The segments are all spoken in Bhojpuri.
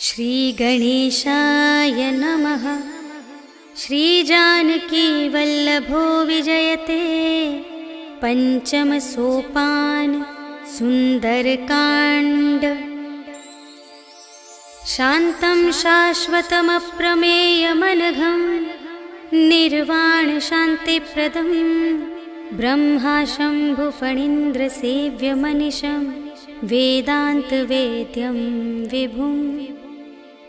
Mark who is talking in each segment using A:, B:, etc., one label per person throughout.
A: श्रीगणेशाय नमः। श्रीजानकीवल्लभो विजयते पंचम सोपान सुंदरकांड। शान्तं शाश्वतमप्रमेयमनघं निर्वाण शान्तिप्रदं ब्रह्मा शम्भुफणीन्द्रसेव्यमनिशं वेदान्तवेद्यं विभुं।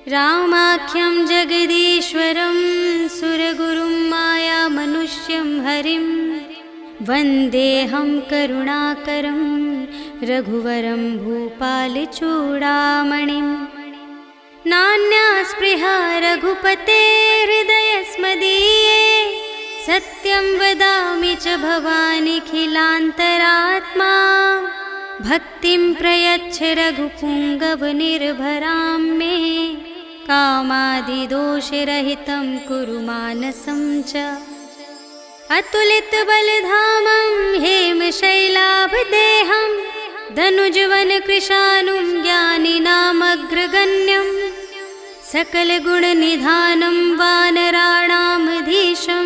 A: रामाख्यं जगदीश्वरं सुरगुरुं मायामनुष्यं हरिं वन्देऽहं करुणाकरं रघुवरं भूपालचूडामणिं। नान्या स्पृहा रघुपतेर्हृदयस्मदीये सत्यं वदामि च भवानिखिलान्तरात्मा। भक्तिं प्रयच्छ रघुपुङ्गवनिर्भरां मे कामादिदोषरहितं कुरु मानसं च। अतुलितबलधामं हेमशैलाभदेहं धनुजवनकृशानुं ज्ञानिनामग्रगण्यं सकलगुणनिधानं वानराणामधीशं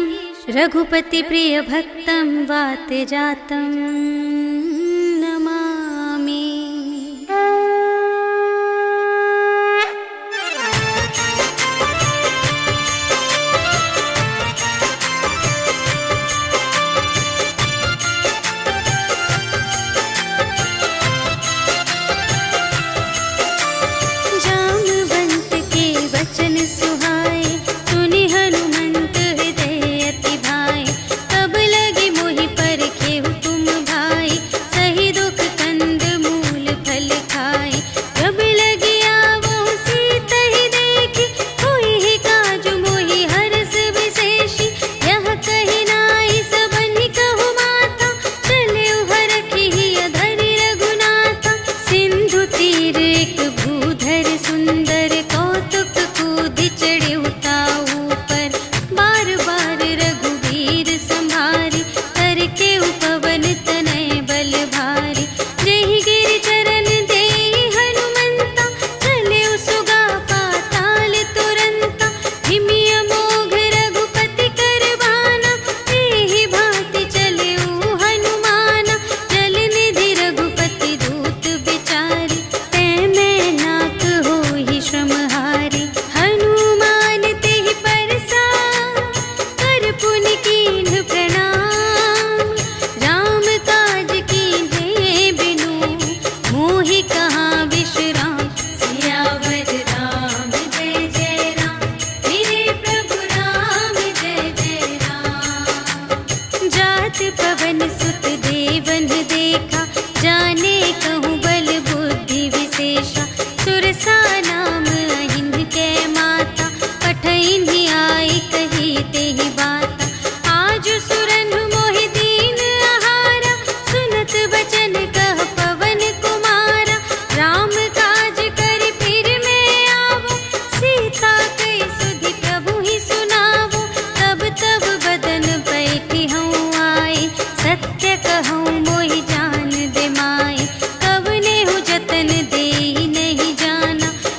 A: रघुपतिप्रियभक्तं वातजातं नमामि।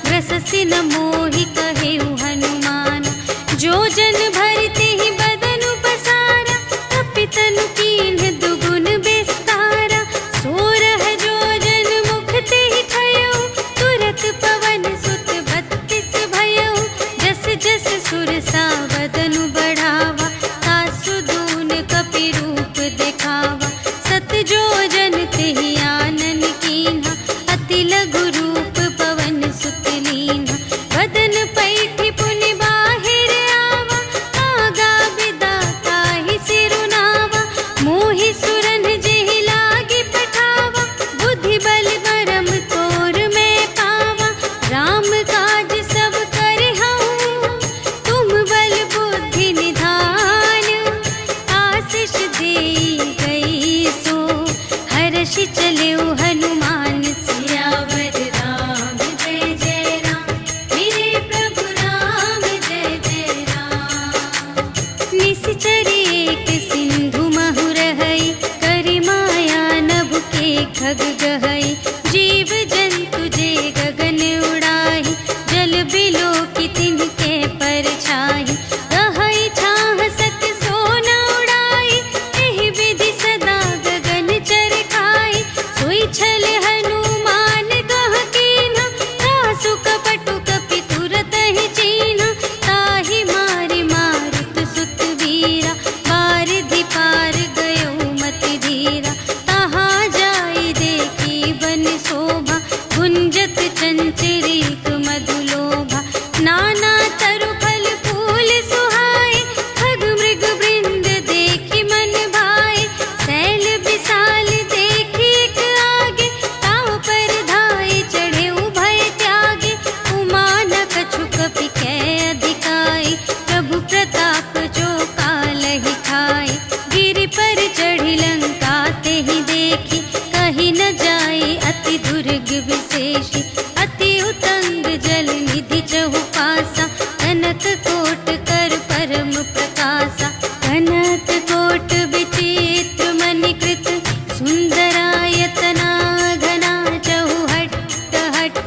A: ग्रस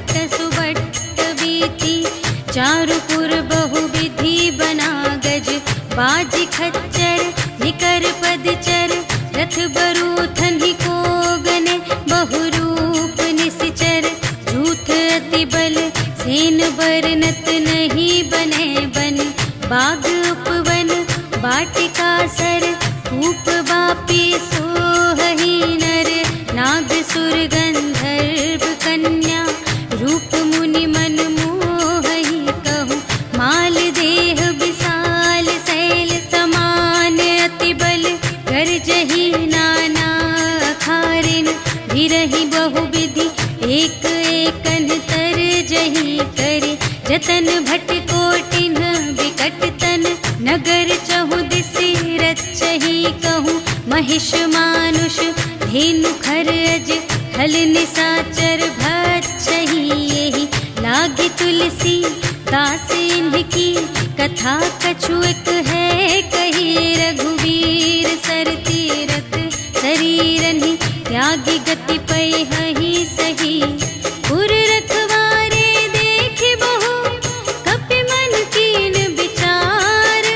A: भट्ट सुबट्ट बीती, चारुपुर बहुविधि बना गज, बाजी खच्चर निकर पदचर, रथ बरूथन ही को गने, बहुरूप निसिचर, झूठ अति बल सेन बरनत नहीं बने बन, बाग उपवन वाटिका सर, कूप बापी सोहही नर, नाग सुर गंधर्व कन्या, रूप मुनि मन मोहही कहूँ, माल देह विशाल शैल समान, अति बल गर्जही नाना अखारिन, भिरहि बहुविधि एक एकन तर जही करे, जतन भट कोटिन विकट तन, नगर चहु दिसि रचही कहूँ, महिष मानुष धेनु खरज, हल निसाचर भक्षही, यही लागी तुलसी दास इनकी, कथा कछु एक है कही, रघुवीर सर तीरथ शरीरनि, त्यागी गति पै हहि सही, पुर रखवारे देख बहु, कपि मन कीन विचार,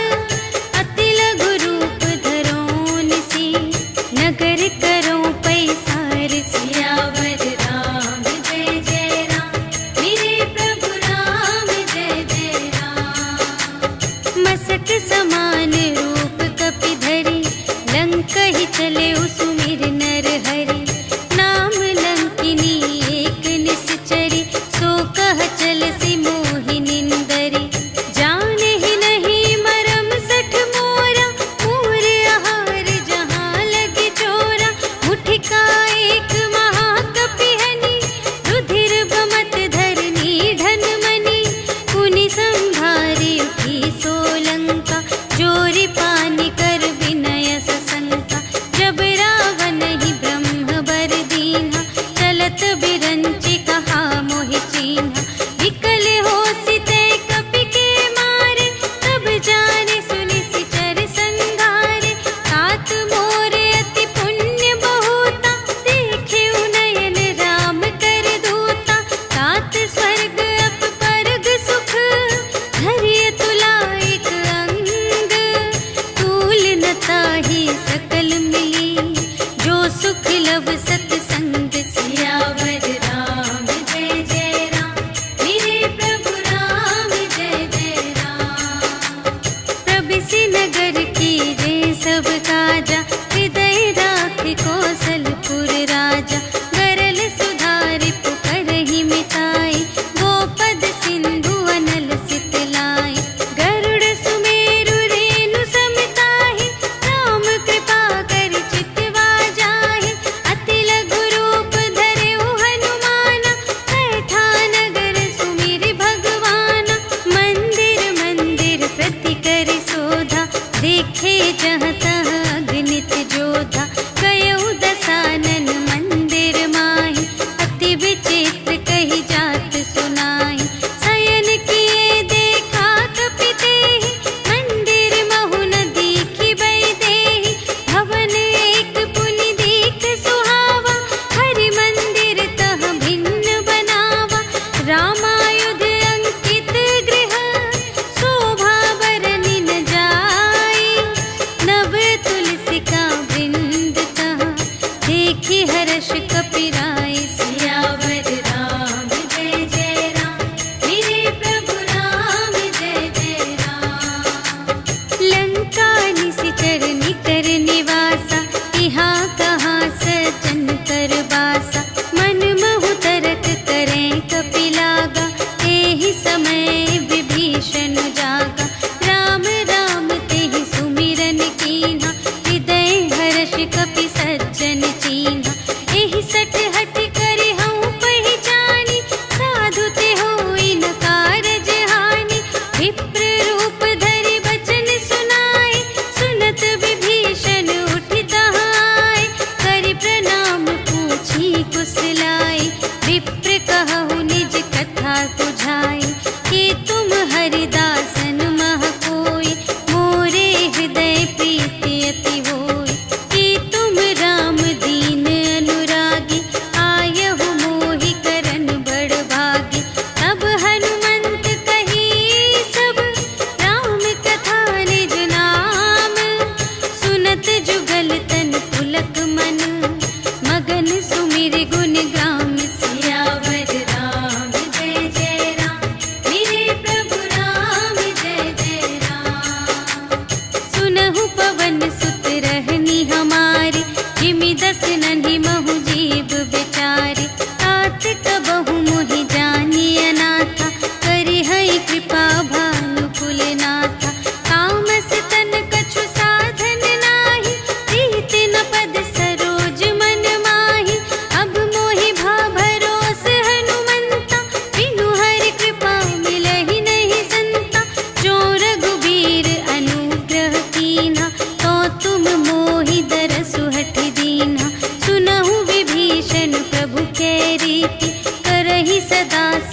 A: अति लघु रूप धरो निसी, नगर करो पैसार, सियावर राम जय जय राम, मेरे प्रभु राम जय जय राम, मसक समान रूप कपि धरि, लंक ही चले सुमिर नर हरि, नाम लंक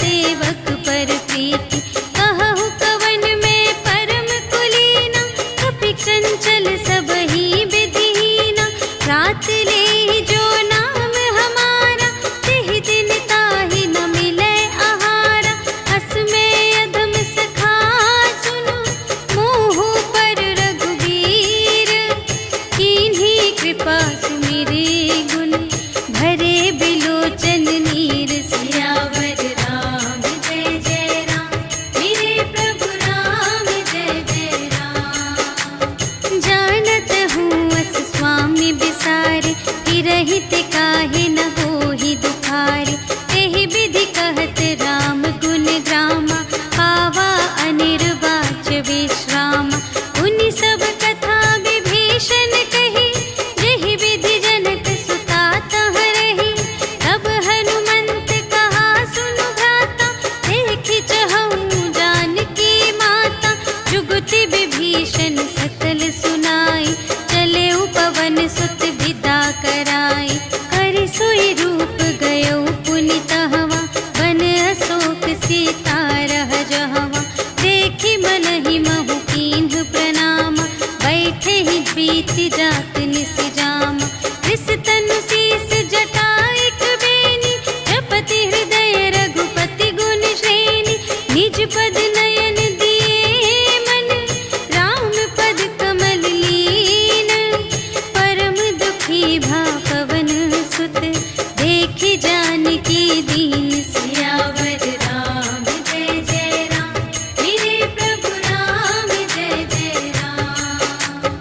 A: सेवक पर प्रीति। कहु कवन में परम कुलीना, कपि चंचल सबहि विधिहीना। रात ले जो नाम हमारा, तिहि दिन ताहि न मिलै आहारा। अस में अधम सखा सुनो, मोहु पर रघुबीर। कीन्ही कृपा सुमिरे गुण, भरे बिलोचन नीर। सियावर राम जय जय राम, मेरे प्रभु राम जय जय राम। जानत हूँ अस स्वामी बिसारे, हिरहित काहे न होहि दुखारे। एहि विधि कहत राम गुण ग्रामा, पावा अनिर्वाच विश्रामा। उनि सब कथा विभीषण कही, जेहि विधि जनक सुता तह रही। तब हनुमंत कहा सुनु भ्राता, देखि चहऊँ जानकी माता। जुगति विभीषण सकल सुनाई, चले पवन सुत विदा कराई। कर सोई रूप गयो पुनि तहवा, बन अशोक सीता रह जहवा। देखि मनहि महु कीन्ह प्रणामा, बैठे ही प्रीति जात निस जामा। कृस तनु शीस जटा एक बेनी, जपति हृदय रघुपति गुण श्रेणी। निज पद नयन दिए मन, राम पद कमल लीन। परम दुखी भा पवन सुत, देखि जानकी दीन। सियावर राम जय जय राम, मेरे प्रभु राम जय जय राम।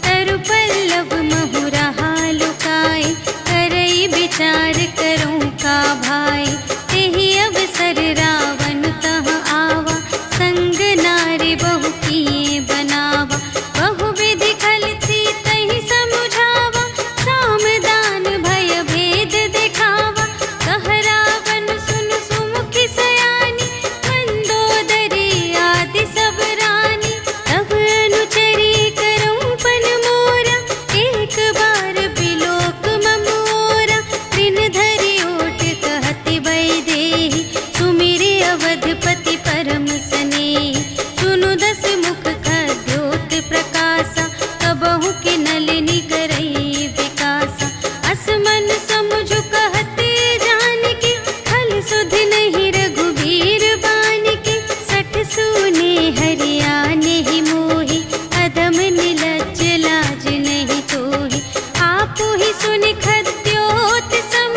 A: तरु पल्लव महु रहा लुकाए, करई विचार करूँ का भाई। तेहि अवसर रावण तह आवा, संग नारी बहु किए बनावा। बहु विधि खल सीतहि समुझावा, साम दान भय भेद दिखावा। कह रावण सुन सुमुखि सयानी, मंदोदरी आदि सब रानी। तब अनुचरी करऊँ पन मोरा, एक बार बिलोक मम ओरा। त्रिन धरि ओट कहति वैदेही, सुमिरि अवधपति परम स्नेही। सुनु दस मुख खद्योत प्रकाशा, कबहु के नलिनी करई विकासा। अस मन समुझ कहते जानकी, खल सुध नहीं रघुबीर बानिके। सठ सूने हरियाने ही मोहि, अधम निलज्ज लाज नहीं तोहि। आपु ही सुनि खद्योत सम,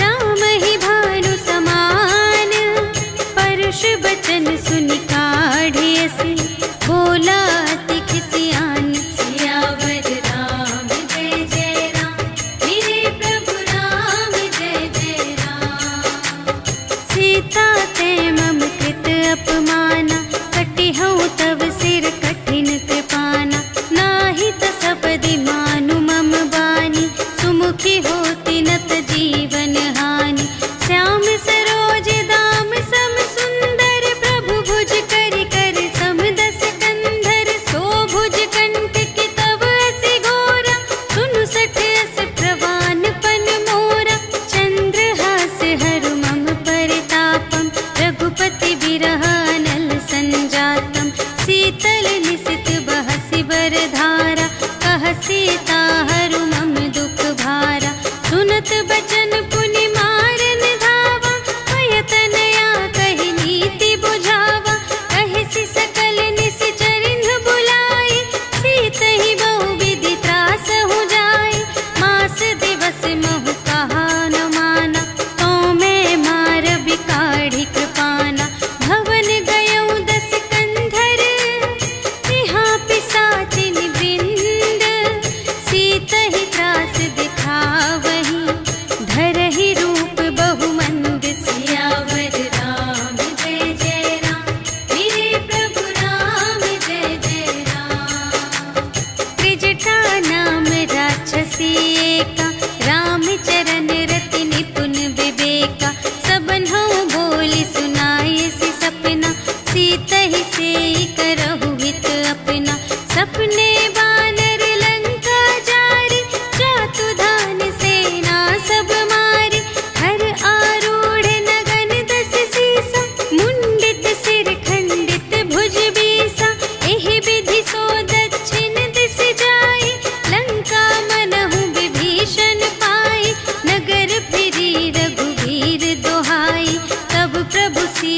A: राम ही भानु समान। परुष बचन सुनि काढ़े अस, बोला अति खिसियान। सियावर राम जय जय राम, मेरे प्रभु राम जय जय राम। सीता ते मम कृत अपमाना, कटिहउँ तव सिर कठिन कृपाना। नाही त सपदि मानु मम बानी, सुमुखी होती नत जीवन हानि। श्याम सरोज दाम सम सुंदर, प्रभु भुज करि कर सम दस कंधर। सो भुज कंठ की तब असी घोरा, सुनु सठ अस प्रवान पन मोरा। चंद्रहास हरु मम परितापम, रघुपति बिरह अनल संजातम। शीतल निसित बहसि बरधारा, कह सीता हरु मम दुख भारा। सुनत बचन पुनि मारन धावा, भय तनया कहि नीति बुझावा। कहिसि सकल निश्चरिन्ह बुलाई, सीतहि बहु विधि त्रासहु जाई। मास दिवस महु कहा न माना, तो मैं मार बिकाढ़ी कृपाना। भवन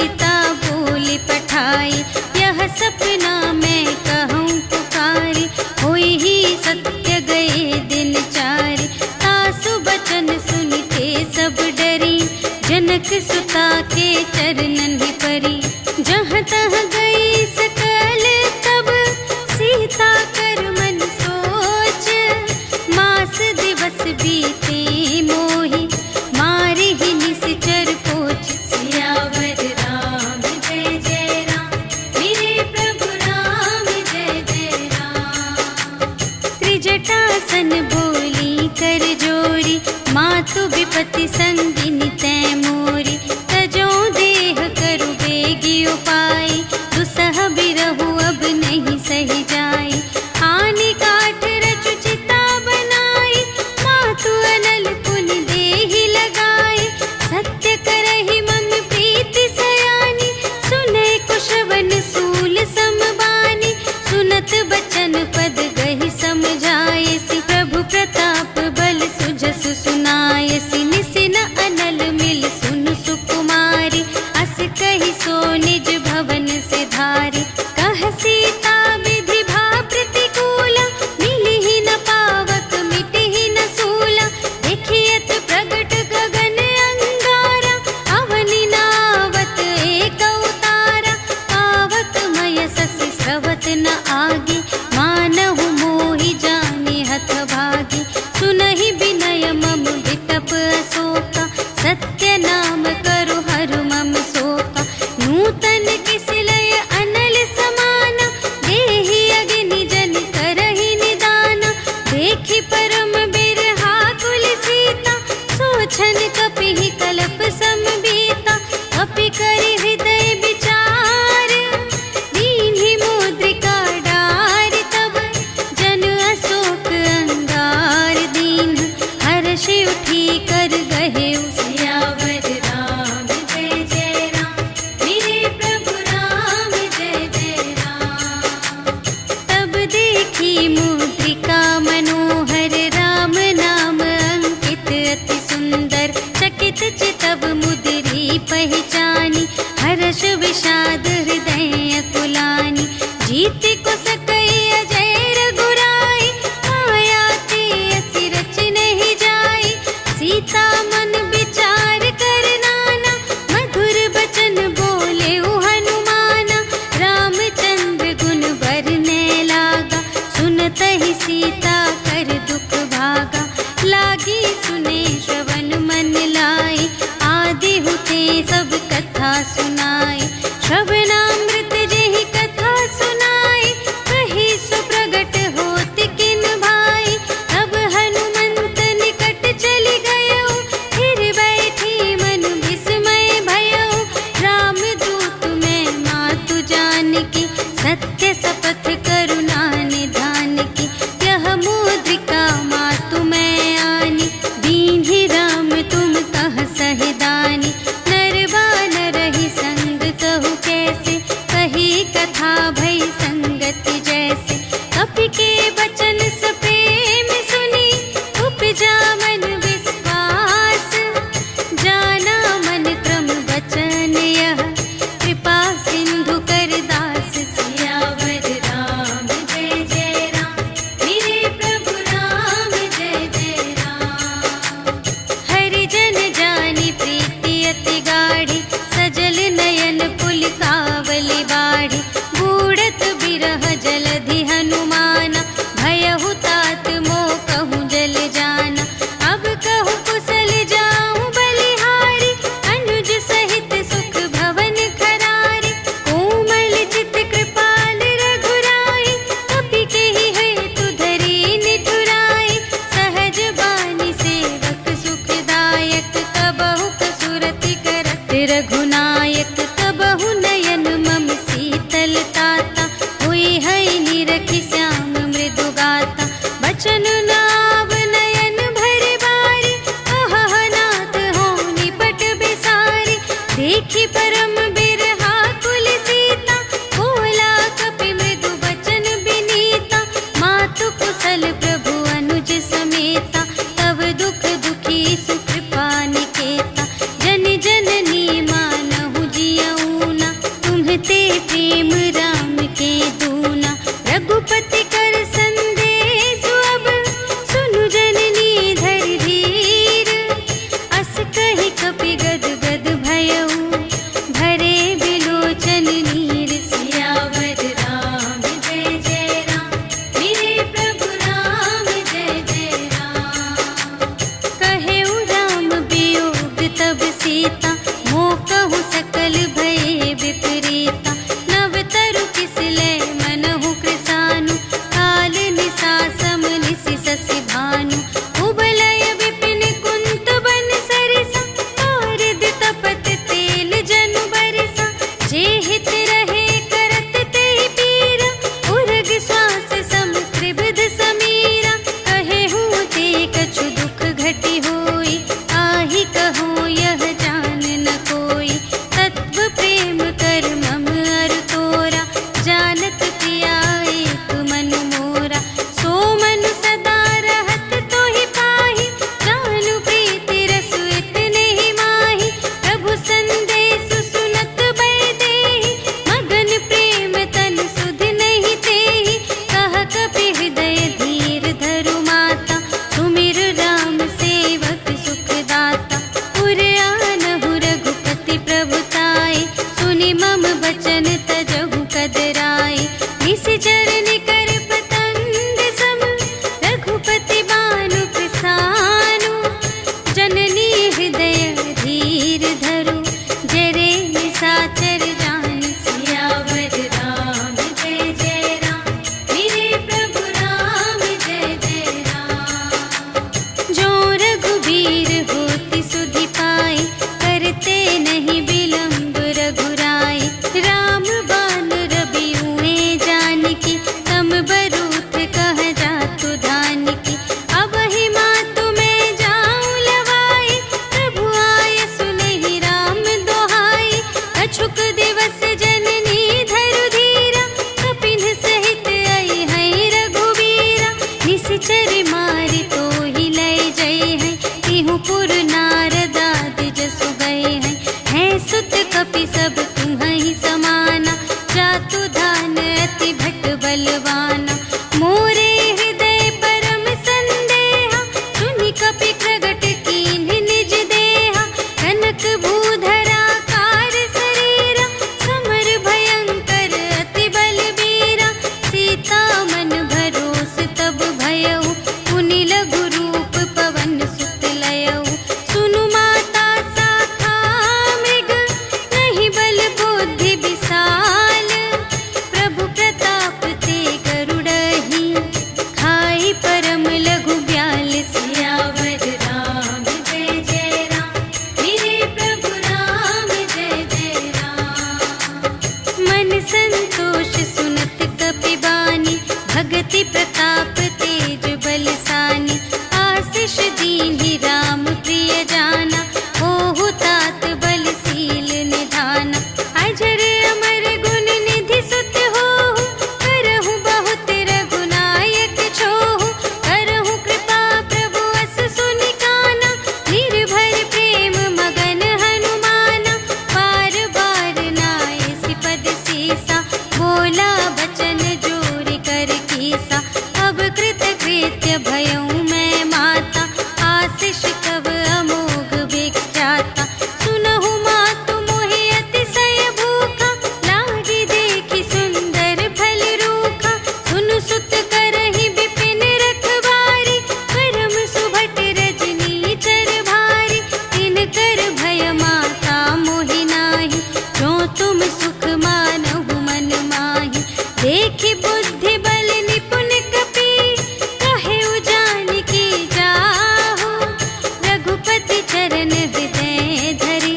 A: सीता बोली पठाई, यह सपना मैं कहूँ पुकारी, होई ही सत्य गए दिन चारि, तासु बचन सुनते सब डरी, जनक सुता के चरणन ही परी, जहाँ तहाँ गई सकल तब सीता कर मन सोच, मास दिवस बीते मोहि मारे ही निश्चर पोच, सियावर राम जय जय राम, मेरे प्रभु राम जय जय राम। त्रिजटासन बोली कर जोरी, मातु विपति संगिनी तै मोरी, तजो देह करु बेगी उपाय, दुसह बिरहु अब नहीं सही जाई, आने काठ रचु चिता बनाई, मातु अनल पुन देहि लगाई, सत्य करहि मम प्रीति सयानी, सुनै कुशवन सूल समबानी, सुनत बचन पद गहि समझायसि, प्रभु प्रताप बल सुजस सुनायसि, निसिन अनल मिल सुन सुकुमारी, अस कहि सो निज भवन से धारी, कह सीता विधि भा प्रतिकूला, मिलिहि न पावक मिटिहि न सूला, देखियत प्रगट गगन अंगारा, अवनि नावत एक अवतारा, पावक मय ससि स्रवत न आगे, मानहु मोहि जानि हथ भागी, सुनहि विनय मम विटप अशोका, सत्य नाम करु हरु मम शोका, नूतन किसलय अनल समाना, देहि अग्नि जन करहि निदाना, देखि परम बिरहा कुल सीता, सोचन कपिहि कलप समबीता, कपि करि हृदय विचार, दीन्हि मुद्रिका डारि तब, जन अशोक अंगार दीन, हर्षि उठी कर गहे सियावर राम जय जय राम, मेरे प्रभु राम जय जय राम। तब देखी मुद्रिका मनोहर, राम नाम अंकित अति सुंदर, चकित चितव मुद्री पहचानी, हर्ष विषाद हृदय अकुलानी, जीत को सकई अजय रघुराई, माया ते असि रच नहीं जाई, सीता मन विचार कर नाना, मधुर बचन बोले हनुमाना, रामचंद्र गुण बरने लागा, सुनतहि सीता कर दुख भागा, लागी सुने श्रवण मन लाई, आदि हुते सब कथा सुनाई, श्रवणामृत जेहि कथा सुनाई, कही सो प्रगट होत किन भाई, तब हनुमंत निकट चली गयो, फिर बैठी मन विस्मय भयो, राम दूत में मातु जानकी, सत्य शपथ करुणा निधान की, यह मुद्रिका मातु मैं आनी, दीन्हि राम तुम कह सहिदानी, नर बानर ही संग कहु कैसे, बचन तजहु कदराए। निश्चर निकर पतंग सम रघुपति बानु प्रसानु। जननी हृदय धीर धरु जरे निशाचर जान। सियावर राम जय जय राम मेरे प्रभु राम जय जय राम। जो रघुबीर होति सुधि पाए करते नहीं विलंब रघुराई। राम बान रबियुए जानकी तम बरूथ कह जातु धानिकी। अब ही मातु मैं जाऊं लवाई प्रभु आय सुनहि राम दोहाई। अछुक दिवस जननी धरु धीरा कपिन सहित आई है रघुवीरा। निश्चर मारि तो ही लय जय है तिहु पुर नारद आदि जसु गए हैं। है सुत कपि सब तुम्हि समाना जातु धान अति भट बलवाना। मोरे हृदय परम संदेहा सुनि कपि प्रगट कीन्ह निज देहा। कनक भूधरा कार शरीरा समर भयंकर अति बलबीरा। सीता मन भरोस तब भयउ पुनि लघु रूप पवन सुत लयउ। सुनु माता शाखा मृग नहीं बल बुद्धि विशाल। प्रभु प्रताप ते गरुड़हि खाई परम लघु ब्याल। सियावर राम जय जय राम मेरे प्रभु राम जय जय राम। मन संतोष सुनत कपि बानी भगति प्रताप तेज बलसानी। आशीष दीन्हि राम प्रिय जाना होहु तात बलशील निधाना। अजर अमर गुण निधि सुत होहु करहु बहुत रघुनायक छोहु। करहु कृपा प्रभु अस सुनि काना निर्भर प्रेम मगन हनुमाना। बार बार नाय सिपद सीसा बोला बचन जोरि कर कीसा। अब कृत कृत्य भयउ मैं माता आशीष तब अमोघ विख्याता। सुनहु मातु मोहि अतिशय भूखा लागी देखि सुंदर फल रूखा। सुनु सुत करहि विपिन रखवारी परम सुभट रजनी चर भारी। तिनकर भय माता मोहि नाही जो तुम सुख मानहु मन माही। देखि बुद्धि बल निपुण कपि कहेउ जानकी जाहु। रघुपति चरण हृदय धरि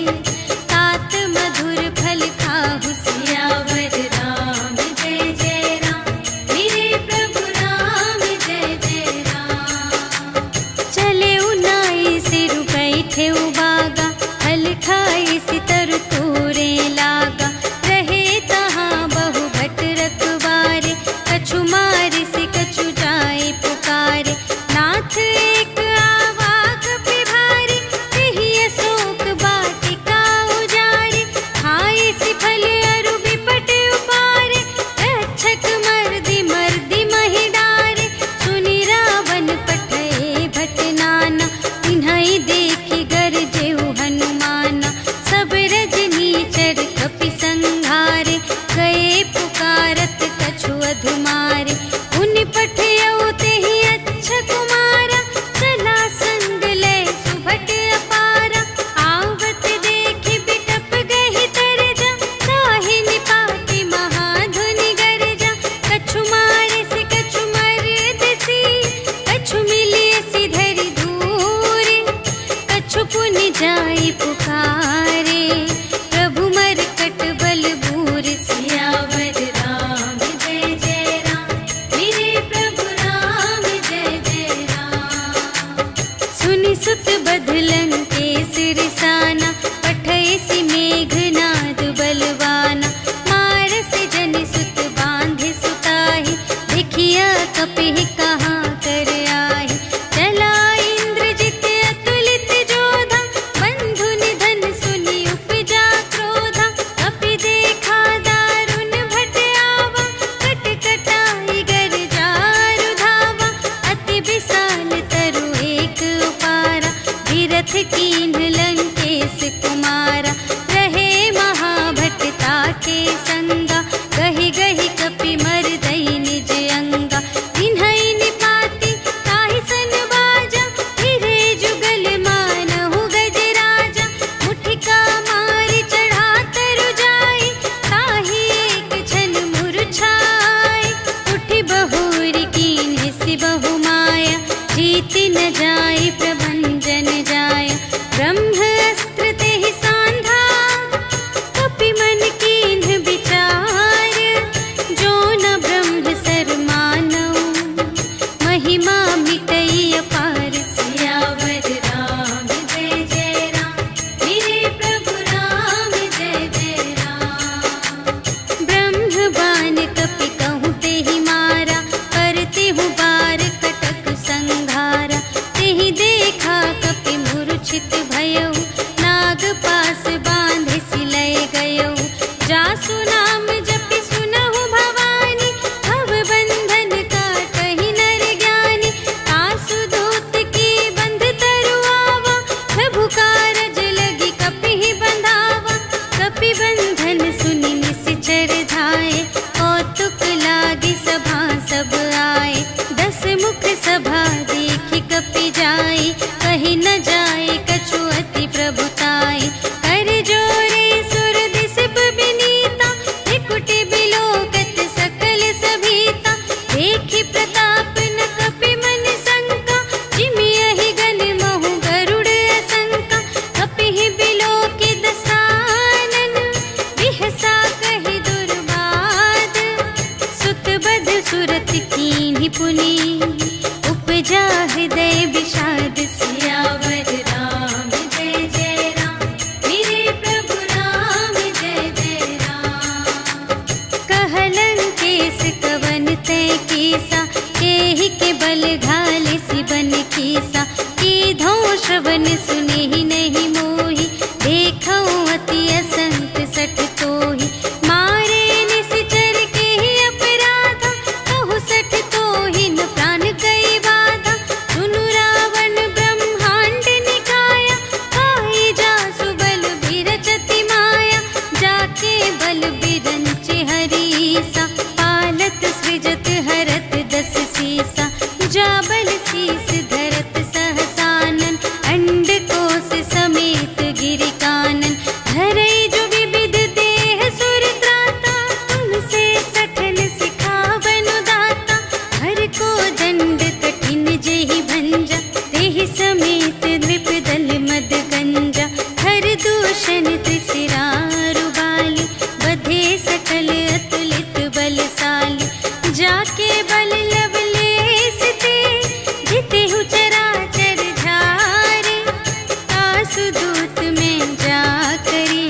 A: तात मधुर फल खाहु। सियावर राम जय जय राम मेरे प्रभु राम जय जय राम। चले उनाई सिरु बैठे बागा फल खाई सितर तोरे लागा। रहे त्रिपुटी बिलोकत सकल सभीता, देखि प्रताप न कपि मन शंका, जिमियहि गण महु गरुड़ असंका, कपिहि बिलोकि दसानन, बिहसा कहि दुर्बाद, सुत बध सुरत कीन्हि पुनि, उपजा हृदय विषाद। सियावर राम जय जय राम, मेरे प्रभु राम जय जय राम। कहलन केस कवन तय कीसा, केहि के बल घाले सिबन कीसा, कीधौ श्रवण सुनेहि नहीं मोहि, देखौ अति असंत सठ तोहि, मारे निश्चर केहि अपराधा, कहु सठ तोहि न प्राण कई बाधा, सुनु रावण ब्रह्मांड निकाया, खाई जासु बल बिरचति माया, जाके बल बिरंच हरीसा, पालत सृजत हरत दस सीसा, जा बल शीस धरत सहसानन, अंड कोस समेत गिरि कानन, धरई जो विविध देह सुर त्राता, तुमसे सठन सिखावन दाता, हर को दंड कठिन जेहि भंजा, तेहि समेत नृप दल मद गंजा, हर दूषण त्रिशिरारु बाली, बधे सकल अतुलित बलशाली, जाके बल लवलेस ते, जितेहु चराचर झारे, आसु दूत में जा करी,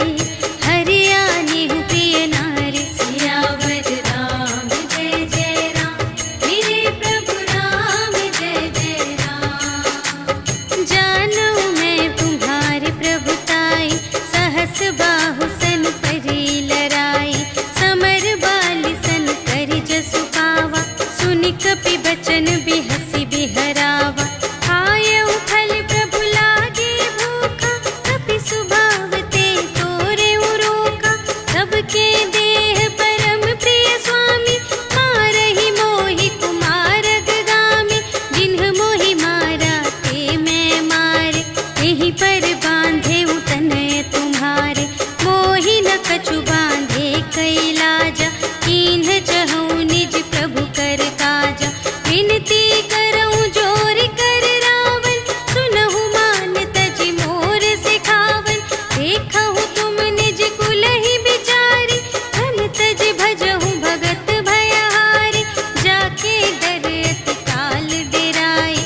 A: हरियानेहु प्रिय नारी। सियावर राम जय जय राम, मेरे प्रभु राम जय जय राम। जानू मैं तुम्हारे प्रभुताई, सहस बाहु सन परी लराई, समर बाली सन करि जसु पावा, सुनि कपि बचन बिहसि बिहरावा, खायउ फल प्रभु लागे भूखा, कपि सुभाव ते तोरेउ रोका, सबके देह परम प्रिय स्वामी, मारहि मोहि कुमारग गामी, जिन्ह मोहि मारा ते मैं मारे, तेहि पर बांधे तनय तुम्हारे, मोहि न कछु बांधे कैलाजा, कीन्ह चहु निज प्रभु कर काजा, विनती करऊं जोर कर रावण, सुनहु मान तजि मोर सिखावन, देखहु तुम निज कुलहि बिचारी, धन तजि भजहु भगत भयहारी, जाके डर अति काल डेराए,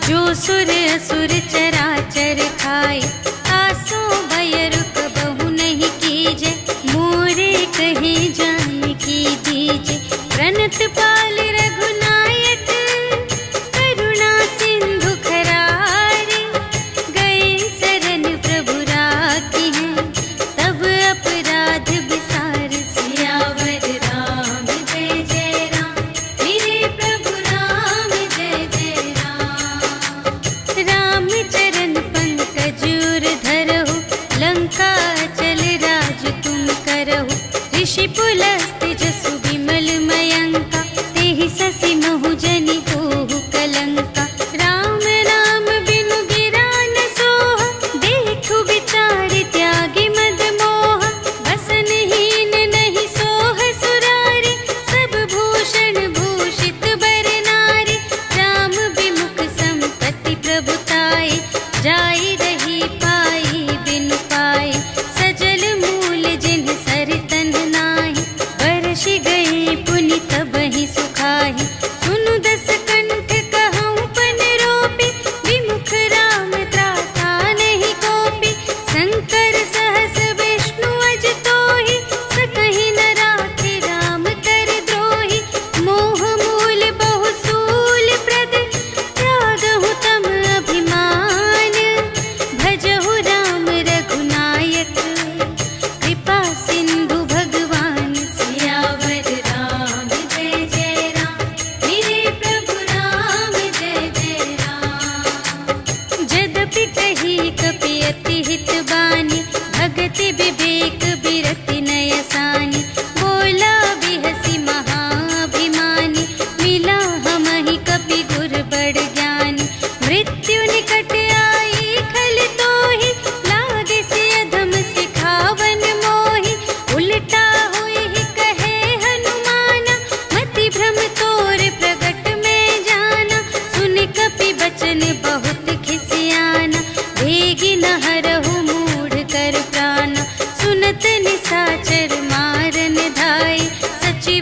A: जो सुर असुर चराचर खाए, आसो भय रुक बहु नहीं कीजे, मोरे कहे जानकी दीजे, प्रणत पाल रघुनायक, करुणा सिंधु खरारे, गए शरण प्रभु राखी हैं, तब अपराध बिसार। सियावर राम जय जय राम, मेरे प्रभु राम जय जय राम। राम चरण पंकज उर धरहु, लंका चल राज तुम करहु, ऋषि पुलस्त्य जसु विमल मयंका, तेहि ससि महु जनि होहु कलंका, राम नाम बिनु गिरा न सोहा, देखु विचार त्यागी मद मोहा, बसनहीन नहीं सोह सुरारी, सब भूषण भूषित बर नारी, राम विमुख संपत्ति प्रभुताई, जाई रही पाई बिनु पाई, सजल मूल जिन्ह सर तन नाही, बरषि गए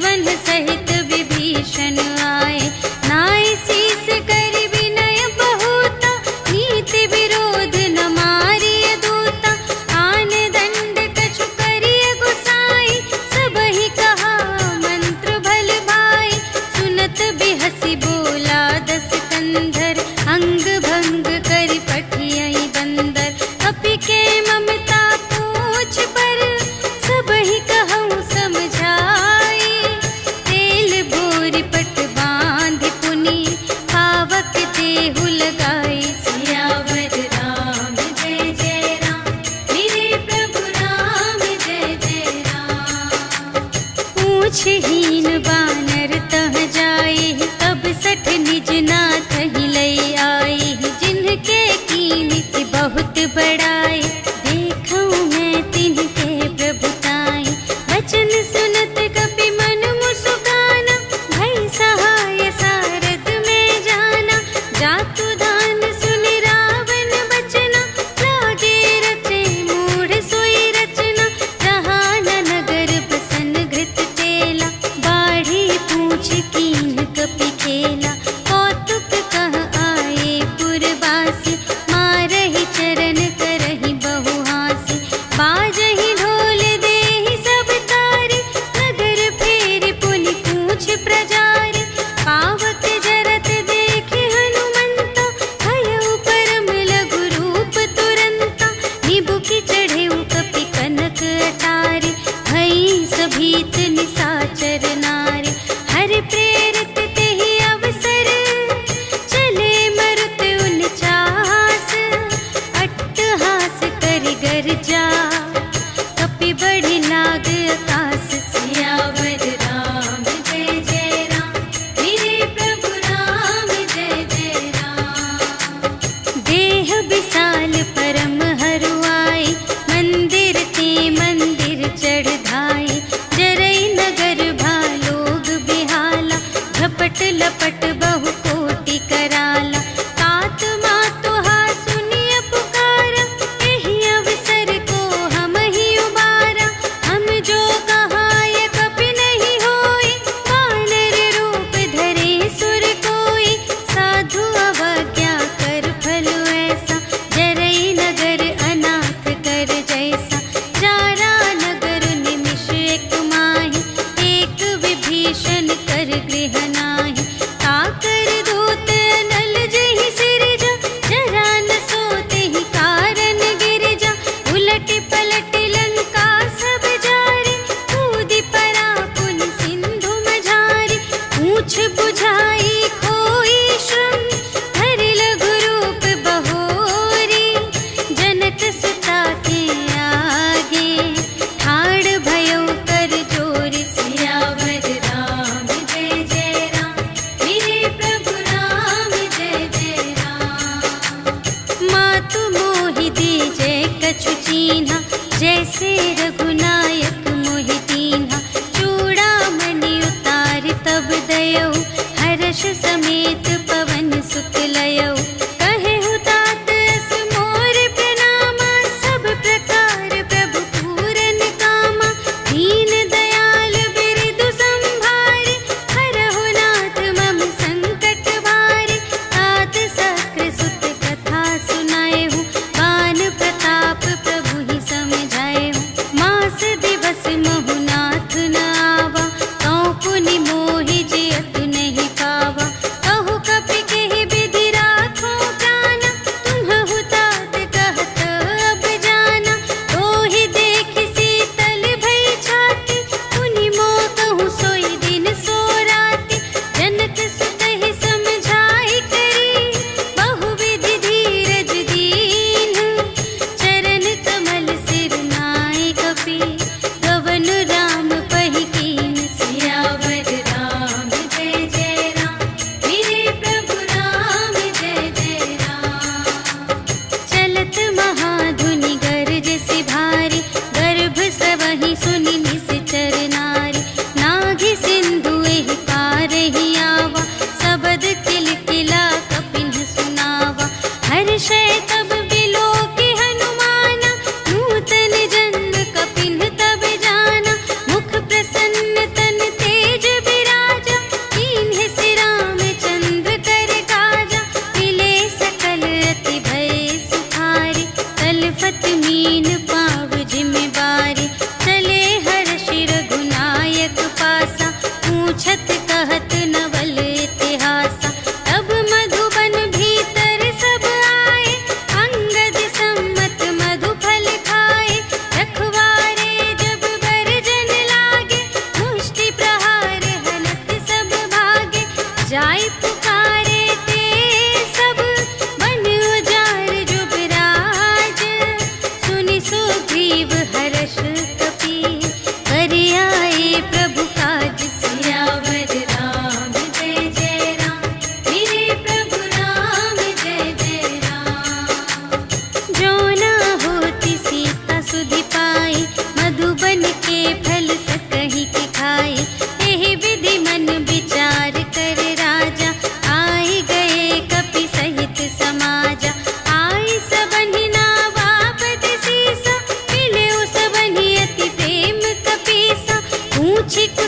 A: सुग्रीवन सहित विभीषण आए। नाय शीस कर विनय बहुता, नीति विरोध न मारिय दूता। आन दंड कछु करिय गुसाई, सबहि कहा मंत्र भल भाई। सुनत बिहसी बोला दस कंधर, अंग भंग करि पठियहि बंदर। कपि के ममता पूछ पर, सबहि कहउँ समझाई। तेल बोरि पट बाँधि पुनि, पावक देहु लगाई। सियावर राम जय जय राम, मेरे प्रभु राम जय जय राम। पूछहीन बानर तह जाई, तब सठ निज नाथ ही लई आई। जिनके कीन्हि बहुत बड़ाई, देखऊँ मैं तिनके प्रभुताई। वचन सुनत कपि मन मुसुकाना, भई सहाय सारद में जाना। जातु धान सुनि रावण बचना, लागे रचे मूढ़ सोई रचना। जहाँ न नगर बसन घृत तेला, बाढ़ी पूछ कीन्ह कपि खेला। कौतुक कह आए पुरवासी, मारहि चरण करहि बहुहासी। बाजहि ढोल देहि सब तारी, नगर फेरि पुनि पूछ प्रजारी। पावक जरत देखि हनुमंता, भयउ परम लघु रूप तुरंता। निबुकि चढ़ेउ कपि कनक अटारी, भई सभीत निसाचर नारी। हरि प्रेम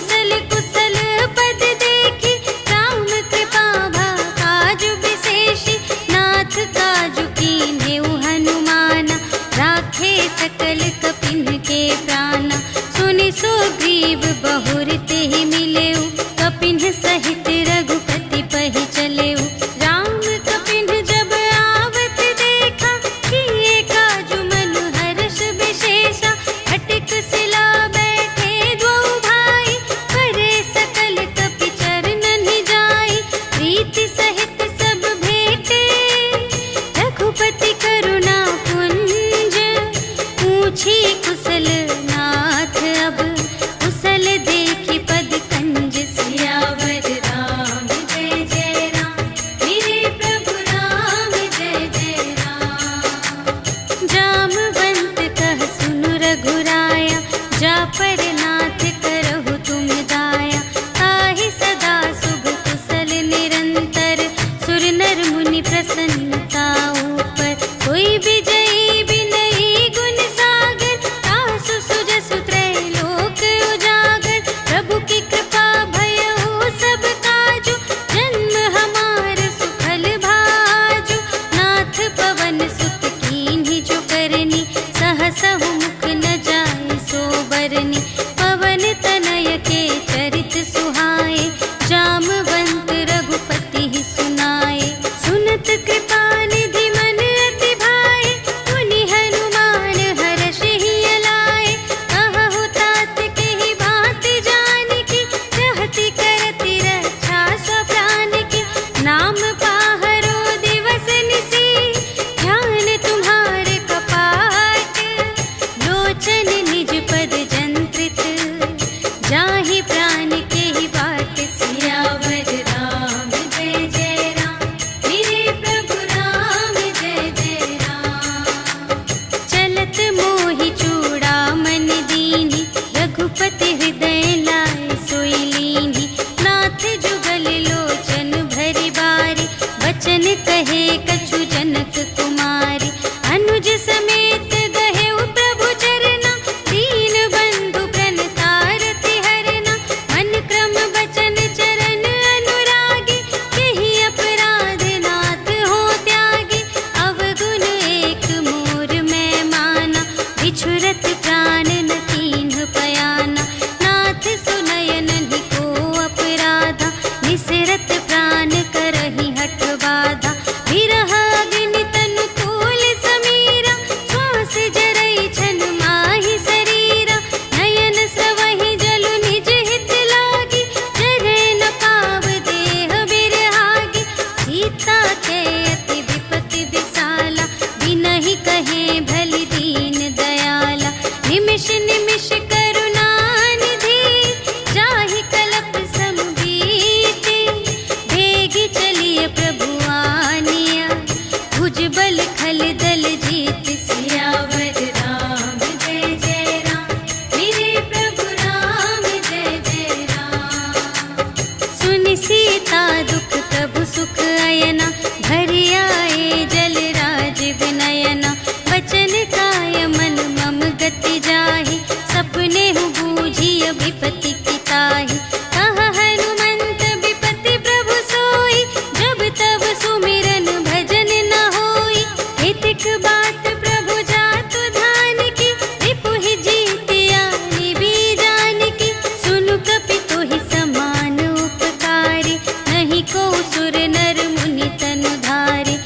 A: कुशल कुशल पद देखी, राम कृपा भा काजु विशेषी। नाथ काजु कीन्हेउ हनुमाना, राखे सकल कपिन के प्राणा। सुनि सुग्रीव बहुर तेहि मिलेउ, कपिन सहित रघुपति पहि चलेउ। राम कपिन जब आवत देखा, किए काजु मन हर्ष विशेषा। अटिक सिला बैठे द्वौ भाई, करे सकल कपि चरणन जाई। प्रीति सहित सब भेटे, रघुपति करुणा पुंज। पूछी कुशल नाथ अब, कुशल देखी पद कंज। सियावर राम जय जय राम, मेरे प्रभु राम जय जय राम। जामवंत कह सुनु रघुराया, जा पर नाथ करहु तुम दाया। ताहि सदा शुभ कुशल निरंतर, सुर नर मुनि प्रसन्नता ऊपर। कोई विजयी विनयी गुण सागर, तासु सुजसु त्रैलोक उजागर। प्रभु की कृपा भयउ सब काजु, जन्म हमार सुफल भाजु। नाथ पवन सुत कीन्हि जो करनी, सहसहु मुख न जाय सो बरनी। पवन तनय के चरित सुहाए, जामवंत रघुपति सुनाए। सुनत कृपा निधि मन अति भाए, मुनि हनुमान हरषि लाए। कहु तात केहि बात जानकी, रहति करति रक्षा सब प्राण की। नाम पाहरो दिवस निसी, ध्यान तुम्हारे कपाट। लोचन निज पद जंत्रित, जाहि प्राण केहि बाट। सियावर राम जय जय राम, मेरे प्रभु राम जय जय राम। चलत मोहि चूड़ामणि दीन्हि, रघुपति हृदय लाए सोई लीन्हि। नाथ जुगल लोचन भरि बारी, वचन कहे कछु जनक कुमारी। अनुज समेत गहेउ प्रभु चरना, दीन बंधु प्रणतारति हरना। मन क्रम बचन चरण अनुरागी, केहि अपराध नाथ हो त्यागी। अवगुण एक मोर मैं माना, बिछुरत प्राण न कीन्ह पयाना। नाथ सुनयनहि को अपराधा, निसरत प्राण करहि हठ बाधा। विरह अग्नि तनु तूल समीरा, श्वास जरई छन माहि शरीरा। नयन स्रवहि जलु निज हित लागी, जरै न पाव देह बिरहागी। सीता के अति विपति विसाला, बिनहि कहे भलि दीन दयाला। निमिष निमिष करुणा निधि, जाहि कलप सम बीति। भेगी चलिए प्रभु आनिया, भुज बल खल दल जीत। सियावर राम जय जय राम, मेरे प्रभु राम जय जय राम। सुनि सीता दुख प्रभु सुख अयना, भरि आए जल राज विनयना। वचन काय मन मम गति जाहि, सपने हु बूझिय विपति की ताहि। कहा हनुमंत विपति प्रभु सोई, जब तब सुमिरन भजन न होई। हितिक बात प्रभु जातु धान की, रिपुहि जीतिया निबी जानकी। सुनु कपि तोहि समान उपकारी, नहीं को सुर नर मुनि तनु धारी।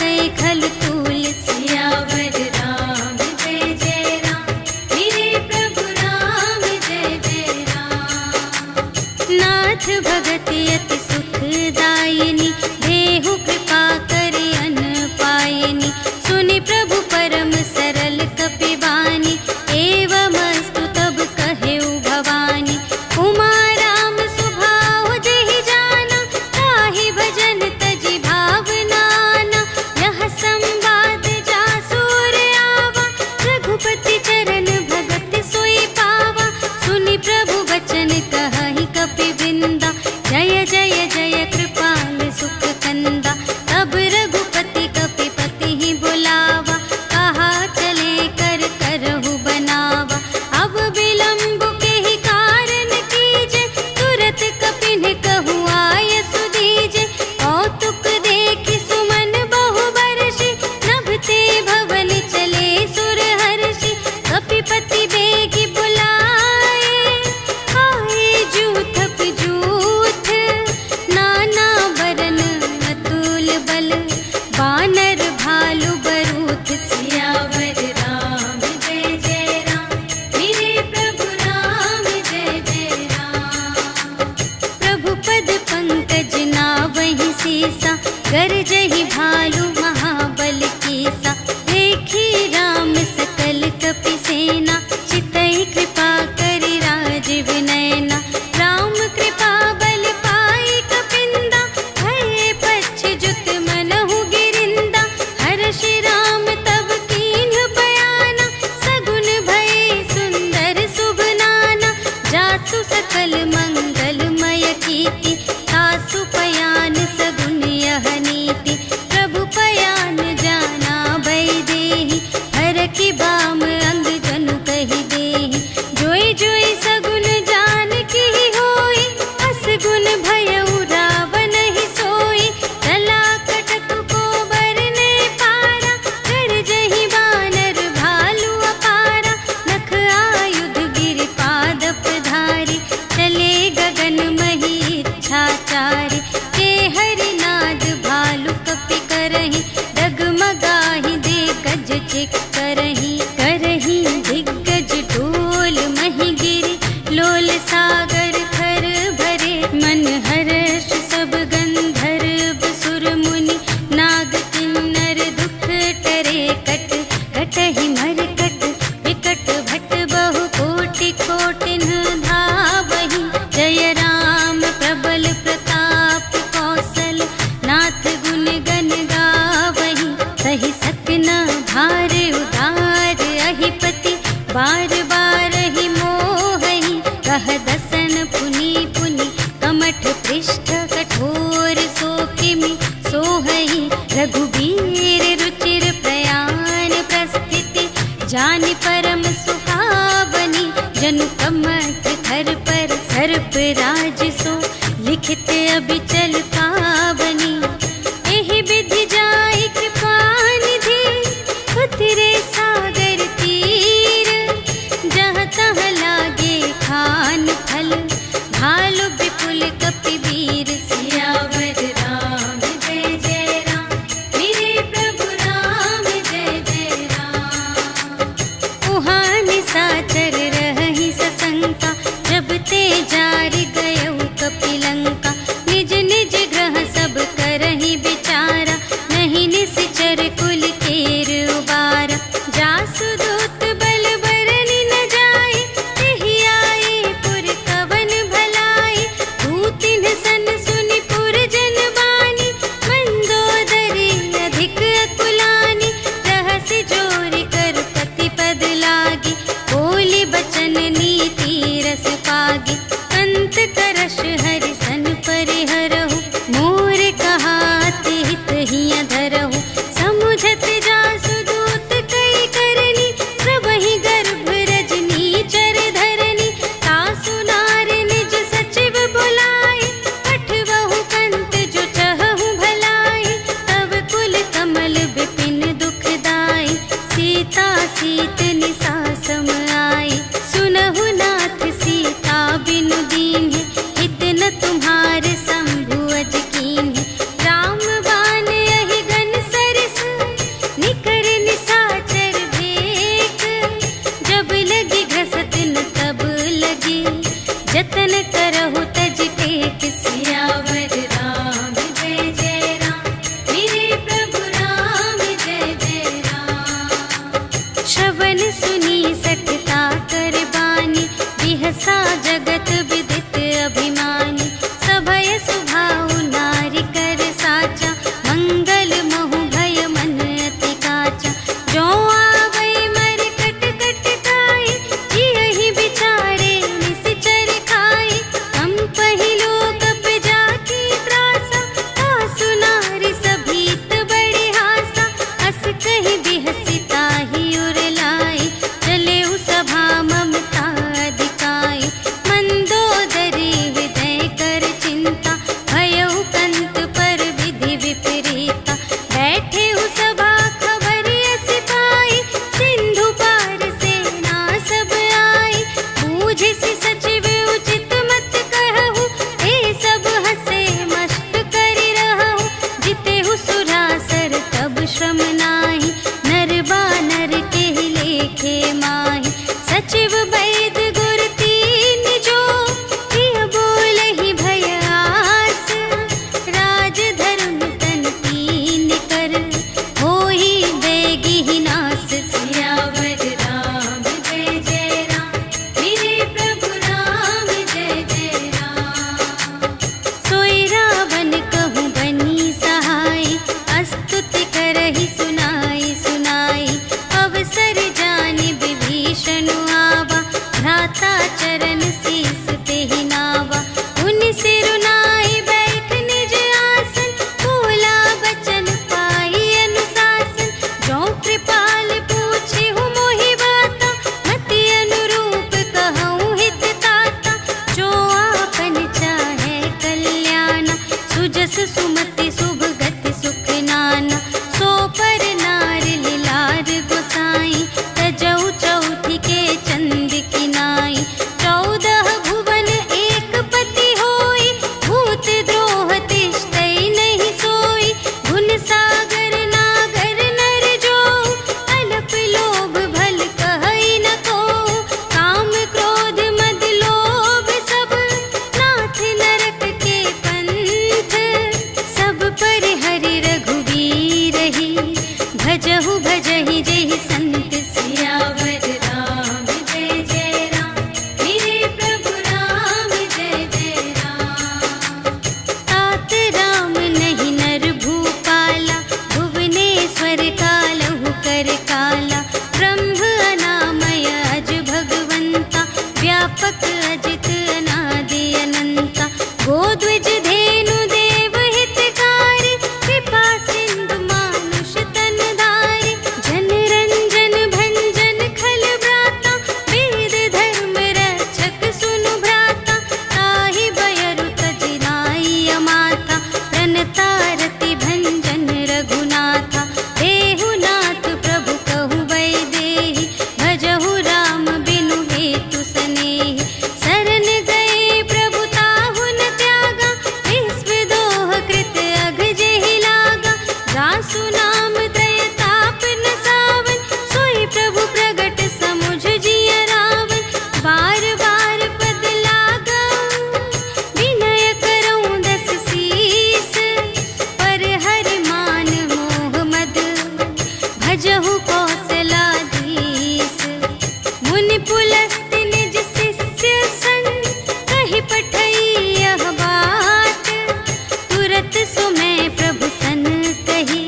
A: कै खल तूल
B: सियावर राम जय जय राम, मेरे प्रभु राम जय जय राम।
A: नाथ भगत अति सुखदायिनी, देहु कृपा करे अन पायिनी। सुनि प्रभु परम सरल कपिवानी, एवमस्तु तब कहेउ भवानी। उमा राम सुभाव जेहि जाना, ताहि भजन तजि भावनाना। यह संवाद जासुर आवा, रघुपति चरण भगत सोई पावा। सुनि प्रभु बचन कहहि कपिवृंदा, जय जय जय कृपाल सुख कंदा। तब रघुपति कपिपति ही बुलावा, कहा चले कर करहु बनावा। अब विलंब के ही कारण कीजे, तुरत कपिन कहु आय सुदीजे। कौतुक देखि सुमन बहु बरषि, नभते भवन चले सुर हर्षि। कपिपति बेगी बुलाए, आए जूथप जूथ। नाना बरन अतुल बल, बानर भालु बरूथ।
B: सियावर राम जय जय राम, मेरे प्रभु राम जय जय राम।
A: प्रभु पद पंकज नावहि सीसा, गरजहि भालु महाबल कीसा। देखी राम सकल कपि सेना, चितहि कृपा करि राजीव नयना। राम कृपा बल पाई कपिंदा, भये पच्छिजुत मनहु गिरिंदा। हर्षि राम तब कीन्ह बयाना, सगुन भये सुंदर शुभ नाना। जासु सकल मंगलमय कीर्ति, तासु पयान सगुन यह नीति। प्रभु पयान जाना भय देहि, हरखि बाम अंग जनु कहि देहि। जोई जोई सगुन जान की होई, असगुन भयउ रावण ही सोई। चला कटक को बरने पारा, गरजहि बानर भालु अपारा। नख आयुध गिरि पादप धारी, चले गगन मही इच्छाचारी। के हरिनाद भालु कपि करहि, डगमगाहि दे गज चिक करहि। करहि दिग्गज डोल महि गिरि, लोल सागर खर भरे। मन हर्ष सब गंधर्व सुर मुनि, नाग किन्नर दुख टरे। कट कटहि मरकट विकट भट, बहु कोटि कोटिन धावहि। जय राम प्रबल प्रताप कौशल, नाथ गुण गण गावहि। सहि सकना भार उदार अहिपति, बार बार ही मोहहि। कह दसन पुनि पुनि, कमठ पृष्ठ कठोर सोकिमि सोहहि। रघुबीर रुचिर प्रयाण प्रस्थिति, जानि परम सुहावनी। जनु कमठ धर पर सर्प राज सो, लिखित अबिचल पावनी। एहि विधि जाई कृपा निधि, उतरे सागर तीर। जहाँ तहाँ लागे खान फल, भालु विपुल कपिवीर।
B: सियावर राम जय जय राम, मेरे प्रभु राम जय जय राम।
A: उहाँ निशाचर रहहि सशंका, जब ते जारि गयउ कपिलंका। निज निज ग्रह सब करहि विचारा, नहीं निश्चर कुल केर उबारा। जासु दूत बल बरनि न जाए, तेहि आए पुर कवन भलाई। दूतिन सन सुनि पुर जन बानी, मंदोदरी अधिक अकुलानी। रहसि जोरि कर पति पद लागी, बोली बचन नीति रस पागी। अंत करश हरि सन परिहरहु, मोर कहाति हित हिय धरहु। समुझत जासु दूत कई करनी, कही सुनाई सुनाई, अवसर जानि विभीषण आवा, भ्राता चरण शीस ते ही नावा। उन सिरुनाई बैठ निज आसन, बोला बचन पाई अनुशासन। जो कृपाल पूछे हूँ मोहि बाता, मति अनुरूप कहूँ हित ताता। जो आपन चाहे कल्याण, सुजस सुमति शुभ गति सुख नाना। सो पर नार लिलार गोसाई, तजौ चौथी के चंद की नाई। 14 भुवन एक पति होई, भूत द्रोह तिष्ठै नहीं सोई। गुण सागर नागर नर जो, अल्प लोभ भल कहै न को। काम क्रोध मद लोभ सब, नाथ नरक के पंथ। सब पर हरि रघुवीर ही, भजहु भजहि जेहि संत
B: सियावर राम जय जय राम, मेरे प्रभु राम जय जय राम।
A: तात राम नहीं नर भूपाला, भुवनेश्वर कालहु कर काला। ब्रह्म अनामय अज भगवंता, व्यापक अजित अनादि अनंता। गोद्विज धेनु देव हितकारी, कृपा सिंधु मानुष तन धारी। जन रंजन भंजन खल व्राता, वेद धर्म रक्षक सुनु भ्राता। ताहि बयरु तजि नाई अमाता, प्रणतारति भंजन रघुनाथा। देहु नाथ प्रभु कहु वैदेही, भजहु राम बिनु हेतु सनेही। शरण गए प्रभु ताहु न त्यागा, विश्व दोह कृत अघ जेहि लागा। जासु नाम त्रय ताप न सावन, सोई प्रभु प्रगट समुझ जिय रावण। बार बार पद लागा, विनय करऊँ 10 शीस। पर हरि मान मोह मद, भजहु कौशलाधीश। मुनि पुलस्त्य निज शिष्य संग, कहि पठई यह बात। तुरत सो मैं प्रभु सन कही,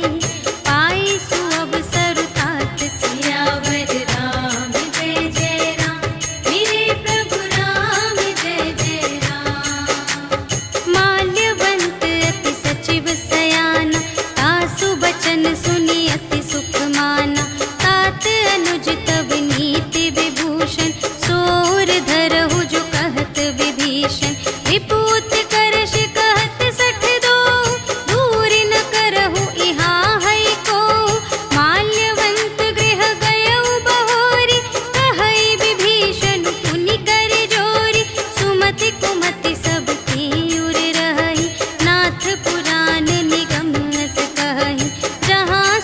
A: पाई सुअवसर तात।
B: सियावर राम जय जय राम, मेरे प्रभु राम जय जय राम।
A: माल्यवंत अति सचिव सयाना, तासु बचन सुनि अति सुख माना। तात अनुज तव नीति विभूषण, सोर धरहु जो कहत विभीषण। विपूत करश कहत 62, दूरि न करहु इहाँ है को। माल्यवंत गृह गयउ बहोरी, कहै विभीषण पुनि कर जोरी। सुमति कुमति सब तीउर रहहि, नाथ पुराण निगम अस कहहि। जहाँ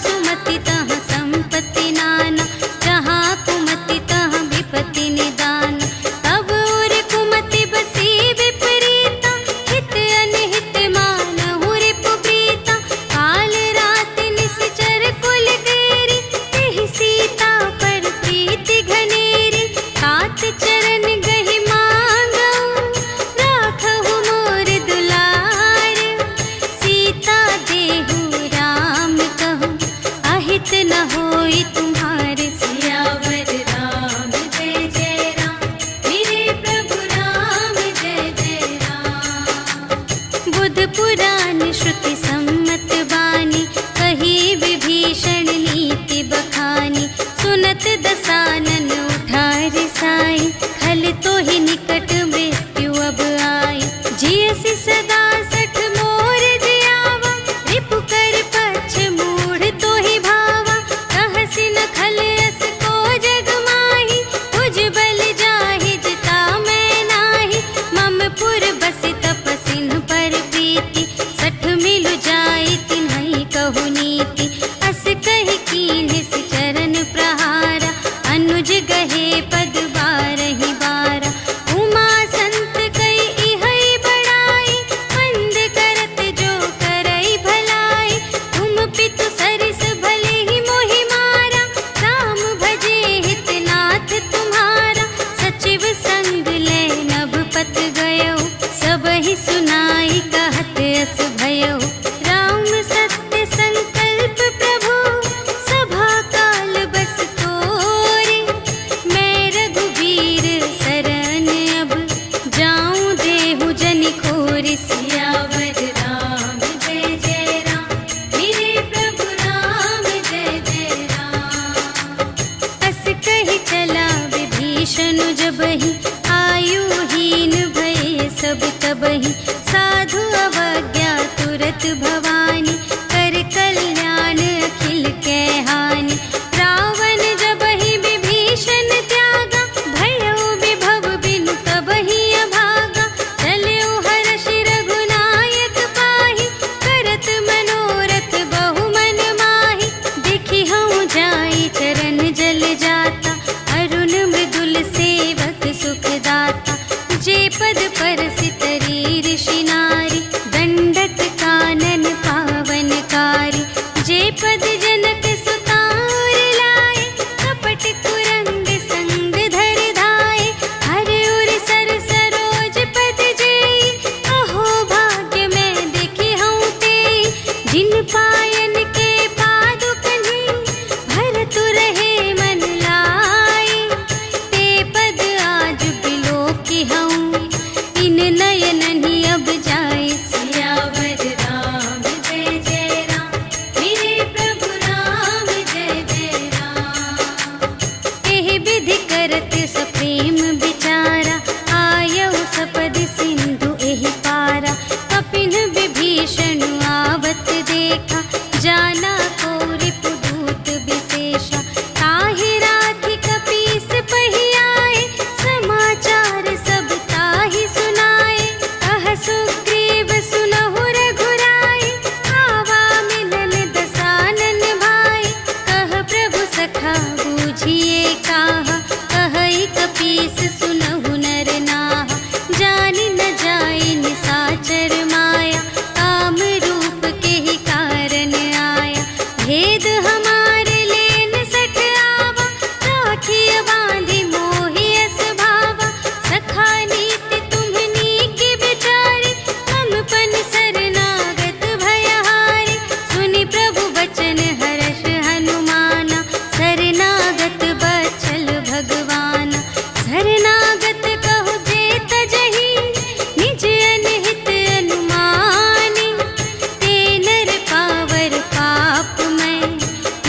A: भवानी, कर कल्याण अखिल के हानि। रावण जब ही विभीषण त्यागा, भयो विभव बिनु तब ही अभागा। चल्यो हर्षि रघुनायक पाहि, करत मनोरथ बहु मन माहि। देखि हऊँ जाई चरण जल जाता, अरुण मृदुल सेवक सुखदाता। जे पद परसितरी ऋषि नारी, दंडक कानन पावनकारी। जे पद जनक सुतार लाए, कपट कुरंग संग धर धाए। हर उर सर सरोज पद जेई, अहो भाग्य में देखी हूँ तेई। जिन पायन के पादुकन्हि, भरतु रहे मन लाए। ते पद आज बिलोकी हूँ, इन नयन ही अब जाए।
B: सियावर राम जय जय राम, मेरे प्रभु राम जय जय राम।
A: एहि विधि करत सप्रेम विचारा, आयऊ सपदि सिंधु एहि पारा। कपिन विभीषण आवत देखा, जाना को रिपुदूत विशेषा। ताहि राखी कपीस पहियाए, समाचार सब ताहि सुनाए। कह सुग्रीव सुनहु रघुराई, आवा मिलन दसानन भाई। कह प्रभु सखा बूझिए काहा, कहई कपीस सुनहु नर नाहा। जानि न जाई निसाचर माया, काम रूप के ही कारण आया। भेद हमारे लेन सठ आवा, राखिय बांधि मोहि अस भावा। सखा नीति तुम्हनी के विचारी, मम पन शरणागत भयहारी। सुनि प्रभु बचन हर्ष हनुमाना, शरणागत बचल भगवाना। शरणागत कहु जे तजहि, निज अनहित अनुमानी। ते नर पावर पाप मैं,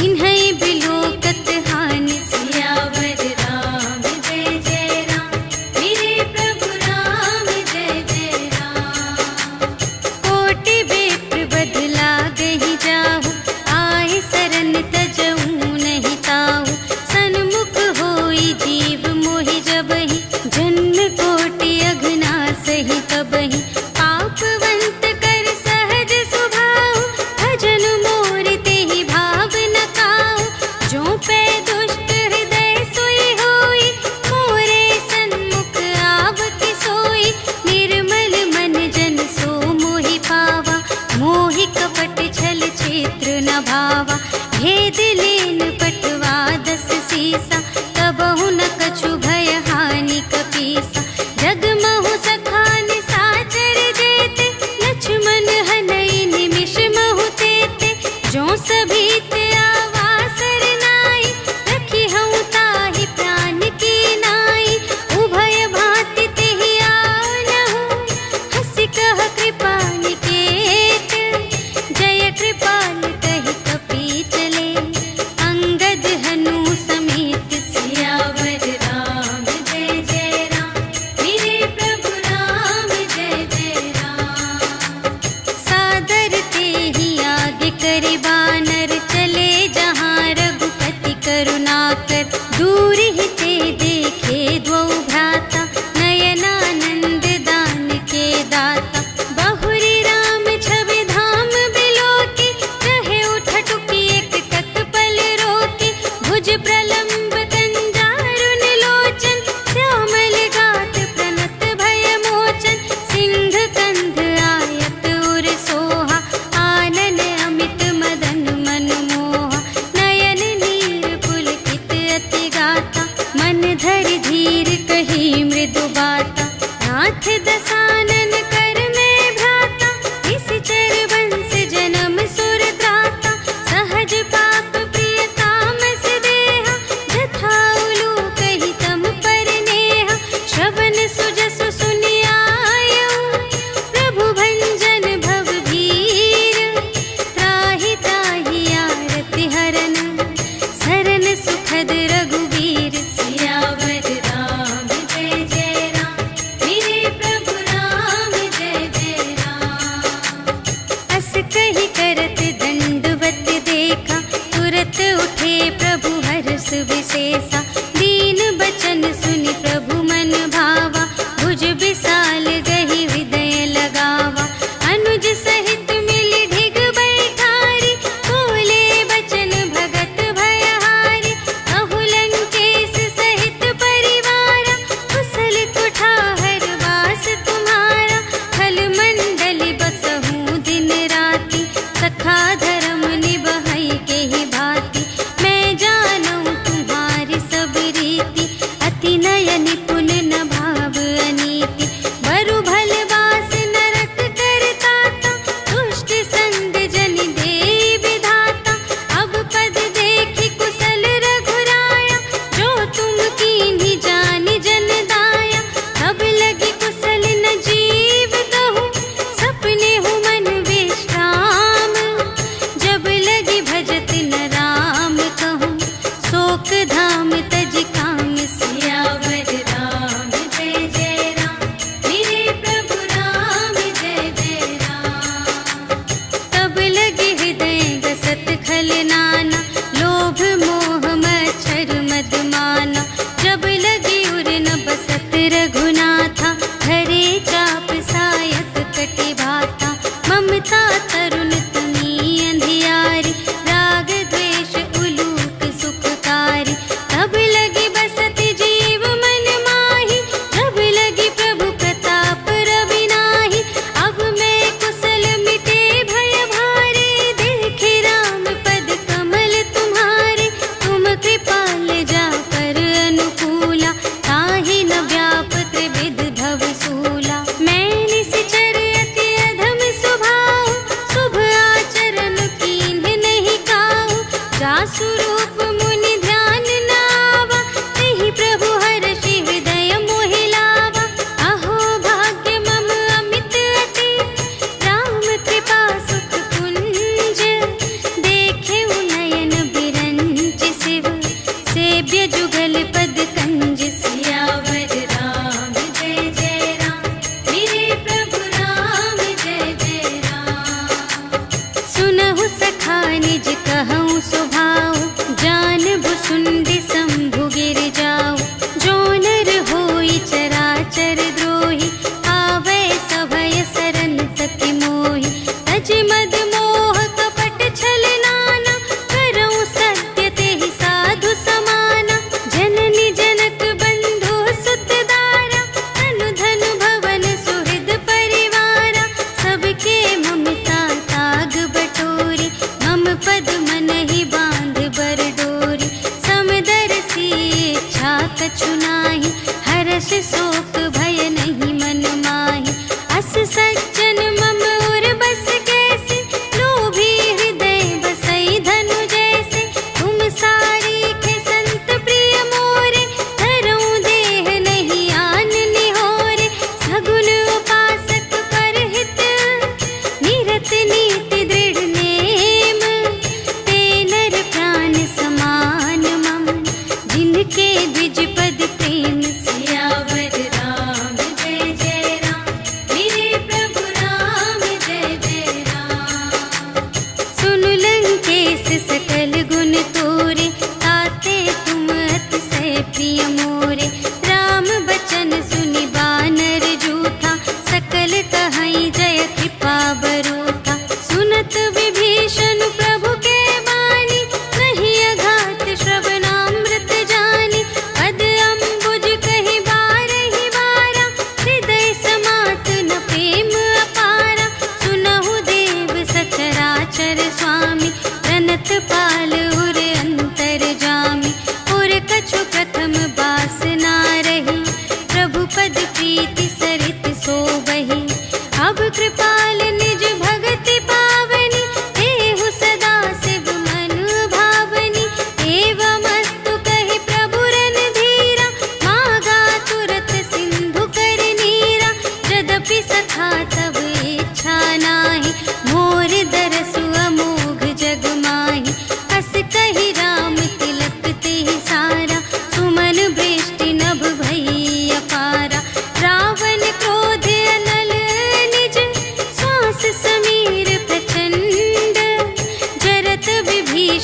A: इन्है बिलोकत हानि।
B: सियावर राम जय जय राम, मेरे प्रभु राम जय जय राम।
A: कोटि विप्र बदला गहि जाहु, आए शरण तजऊ नहीं ताहु। सन्मुख होई जीव मोहि जबहि, जन्म कोटि अघना सही तबहि। पापवंत कर सहज सुभाउ, भजन मोर तेहि भाव न काऊ। जो पै दुष्ट हृदय सोई होई, मोरे सन्मुख आवति सोई। निर्मल मन जन सो मोहि पावा, मोहि कपट छल क्षेत्र न भावा। भेद लेन पटवा दस सीसा, कबहु न कछु भय हानि कपीसा। जगमहु सखा निसाचर जेते, लक्ष्मण हनई निमिष महु तेते। जो सभीत आवा सरनाई, रखी हऊँ ताहि प्राण की नाई। उभय भांति तेहि आनहु, हँसि कह कृपा निकेत। जय कृपाल कहि कपी चले, अंगद हनु समेत।
B: सियावर राम जय जय राम, मेरे प्रभु राम जय जय राम।
A: सादर तेहि आगे करि बानर, चले जहाँ रघुपति करुणाकर। दूर ही ते देखे द्वौ भ्राता, नयनानंद दान के दाता। बहुरी राम छवि धाम बिलोकी, रहे उठटुकी एक टक पल रोकी। भुज प्रलंब कंजारुन लोचन, श्यामल गात प्रणत भय मोचन। सिंध कंध आयत उर सोहा, आनन अमित मदन मनमोहा। नयन नीर पुलकित अति गाता, मन धरि धीर कही मृदु बाता। नाथ दसानन कर में भ्राता, निश्चर वंश जन्म सुर त्राता। सहज पाप प्रिय तामस देहा, जथा उलूक ही तम पर नेहा। श्रवण सुजसु सुनियायऊ, प्रभु भंजन भव भीर। त्राहि त्राहि आरति हरन, शरण सुखद रघुवीर।
B: सियावर राम जय जय राम, मेरे प्रभु राम जय जय राम।
A: अस तुरत उठे प्रभु हर्ष विशेषा, दीन बचन सुनि प्रभु मन भावा, भुज विशाल गहि हृदय लगावा। अनुज सहित मिलि ढिग बैठारी, बोले बचन भगत भयहारी। कहु लंकेश सहित परिवारा, कुशल कुठार वास तुम्हारा। खल मंडली बसहु दिन राति, सखा धर्म निबहै केहि भांति। मैं जानऊं तुम्हारी सब रीति, अति नय निपुण न भाव अनीति। बरु भल बास नरक करताता, दुष्ट संग जन देई विधाता। अब पद देखि कुशल रघुराया, जो तुम कीन्ही जानि जन दाया। तब लगी कुशल न जीव कहूँ, सपने हूँ मन विश्राम। जब लगी भजत न राम कहूँ, शोक धाम तज काम
B: सियावर राम जय जय राम, मेरे प्रभु राम जय जय राम।
A: तब लगे हृदय गसत खल नाना, लोभ मोह मच्छर मद माना। जब लगी उर न बसत रघुनाथा, धरे चाप सायक कटि भाता। ममता तरुण तनी अंधियारी, राग द्वेष उलूक सुखकारी। तब लगी बसत जीव मन माही, जब लगी प्रभु प्रताप रवि नाही। अब मैं कुशल मिटे भय भारे, देखे राम पद कमल तुम्हारे। तुम कृपाल जा पर अनुकूला, ताहि न व्यापत विध भव सूला। मैं निश्चर अति अधम स्वभाव, शुभ आचरण कीन्ह नहीं काहू। जासु रूप मुनि ध्यान न आवा, तेहि प्रभु हर्षि हृदय मोहि लावा। अहो भाग्य मम अमित अति, राम कृपा सुख कुंज। देखे नयन बिरंच शिव, सेव्य जुगल पद कंज।
B: सियावर राम जय जय राम, मेरे प्रभु राम जय जय राम।
A: सुनहु सखा निज कहऊँ स्वभाव, जानबु सुंदि शंभु गिर जाऊ। जो नर होई चराचर द्रोही, आवै सभय सरन तति मोहि। तज मद मोह कपट छल नाना, करऊँ सत्य तेहि साधु समाना। जननी जनक बंधु सुत दारा, तनु धनु भवन सुहृद परिवारा। सबके ममता ताग बटोरी, मम पद मन ही बांध बर डोरी। समदर्शी इच्छा कछु नाही, हर्ष शोक भय नहीं मन माही। अस सज्जन मम उर बस कैसे, लोभी हृदय बसई धनु जैसे। तुम सारीखे संत प्रिय मोरे, धरऊँ देह नहीं आन निहोरे। सगुन उपासक परहित, निरत नीति दृढ़ नेम। ते नर प्राण समान मम, जिनके द्विज पद प्रेम।
B: सियावर राम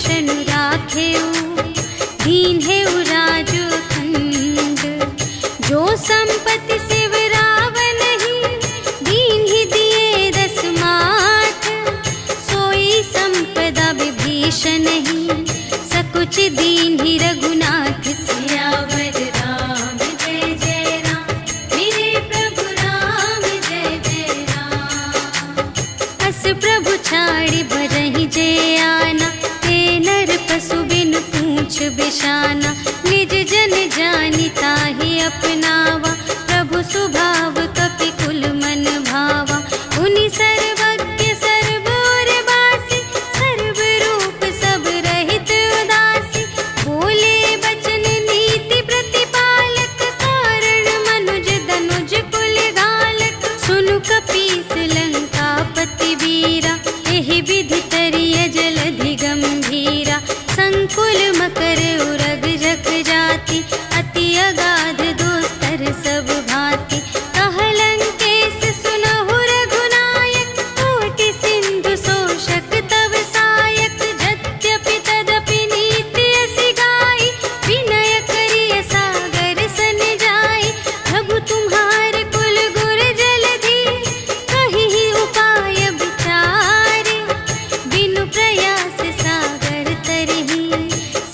A: विभीषण राखेऊ, दीन्हेऊ राजो खंड। जो संपत्ति शिव रावण ही, दीन्हि दिए 10 माठ। सोई संपदा विभीषण ही, सकुच दीन्हि रघुनाथ।
B: सियावर राम जय जय राम, मेरे प्रभु राम जय जय राम।
A: अस प्रभु छाड़ी भरहि जे आना, ते नर पशु बिनु पूछ बिशाना। निज जन जानि ताहि अपनावा, प्रभु सुभाव कपि कुल मन भावा। उनि सर्वज्ञ सर्व और बासी, सर्व रूप सब रहित उदासी। बोले बचन नीति प्रतिपालक, कारण मनुज धनुज कुल घालक। सुनु कपीस लंकापति वीरा, एहि विधि तरिय जलधि गंभीरा। संकुल मकर उरग जख जाति, अति अगाध दोस्तर सब भांति। कहलंकेश सुनहु रघुनायक, कोटि सिंधु शोषक तव सायक। यद्यपि तदपि नीति असि गाई, विनय करिय सागर सन जाई। प्रभु तुम्हार कुल गुर जलधि, कहिहि उपाय विचारे। बिनु प्रयास सागर तरहि,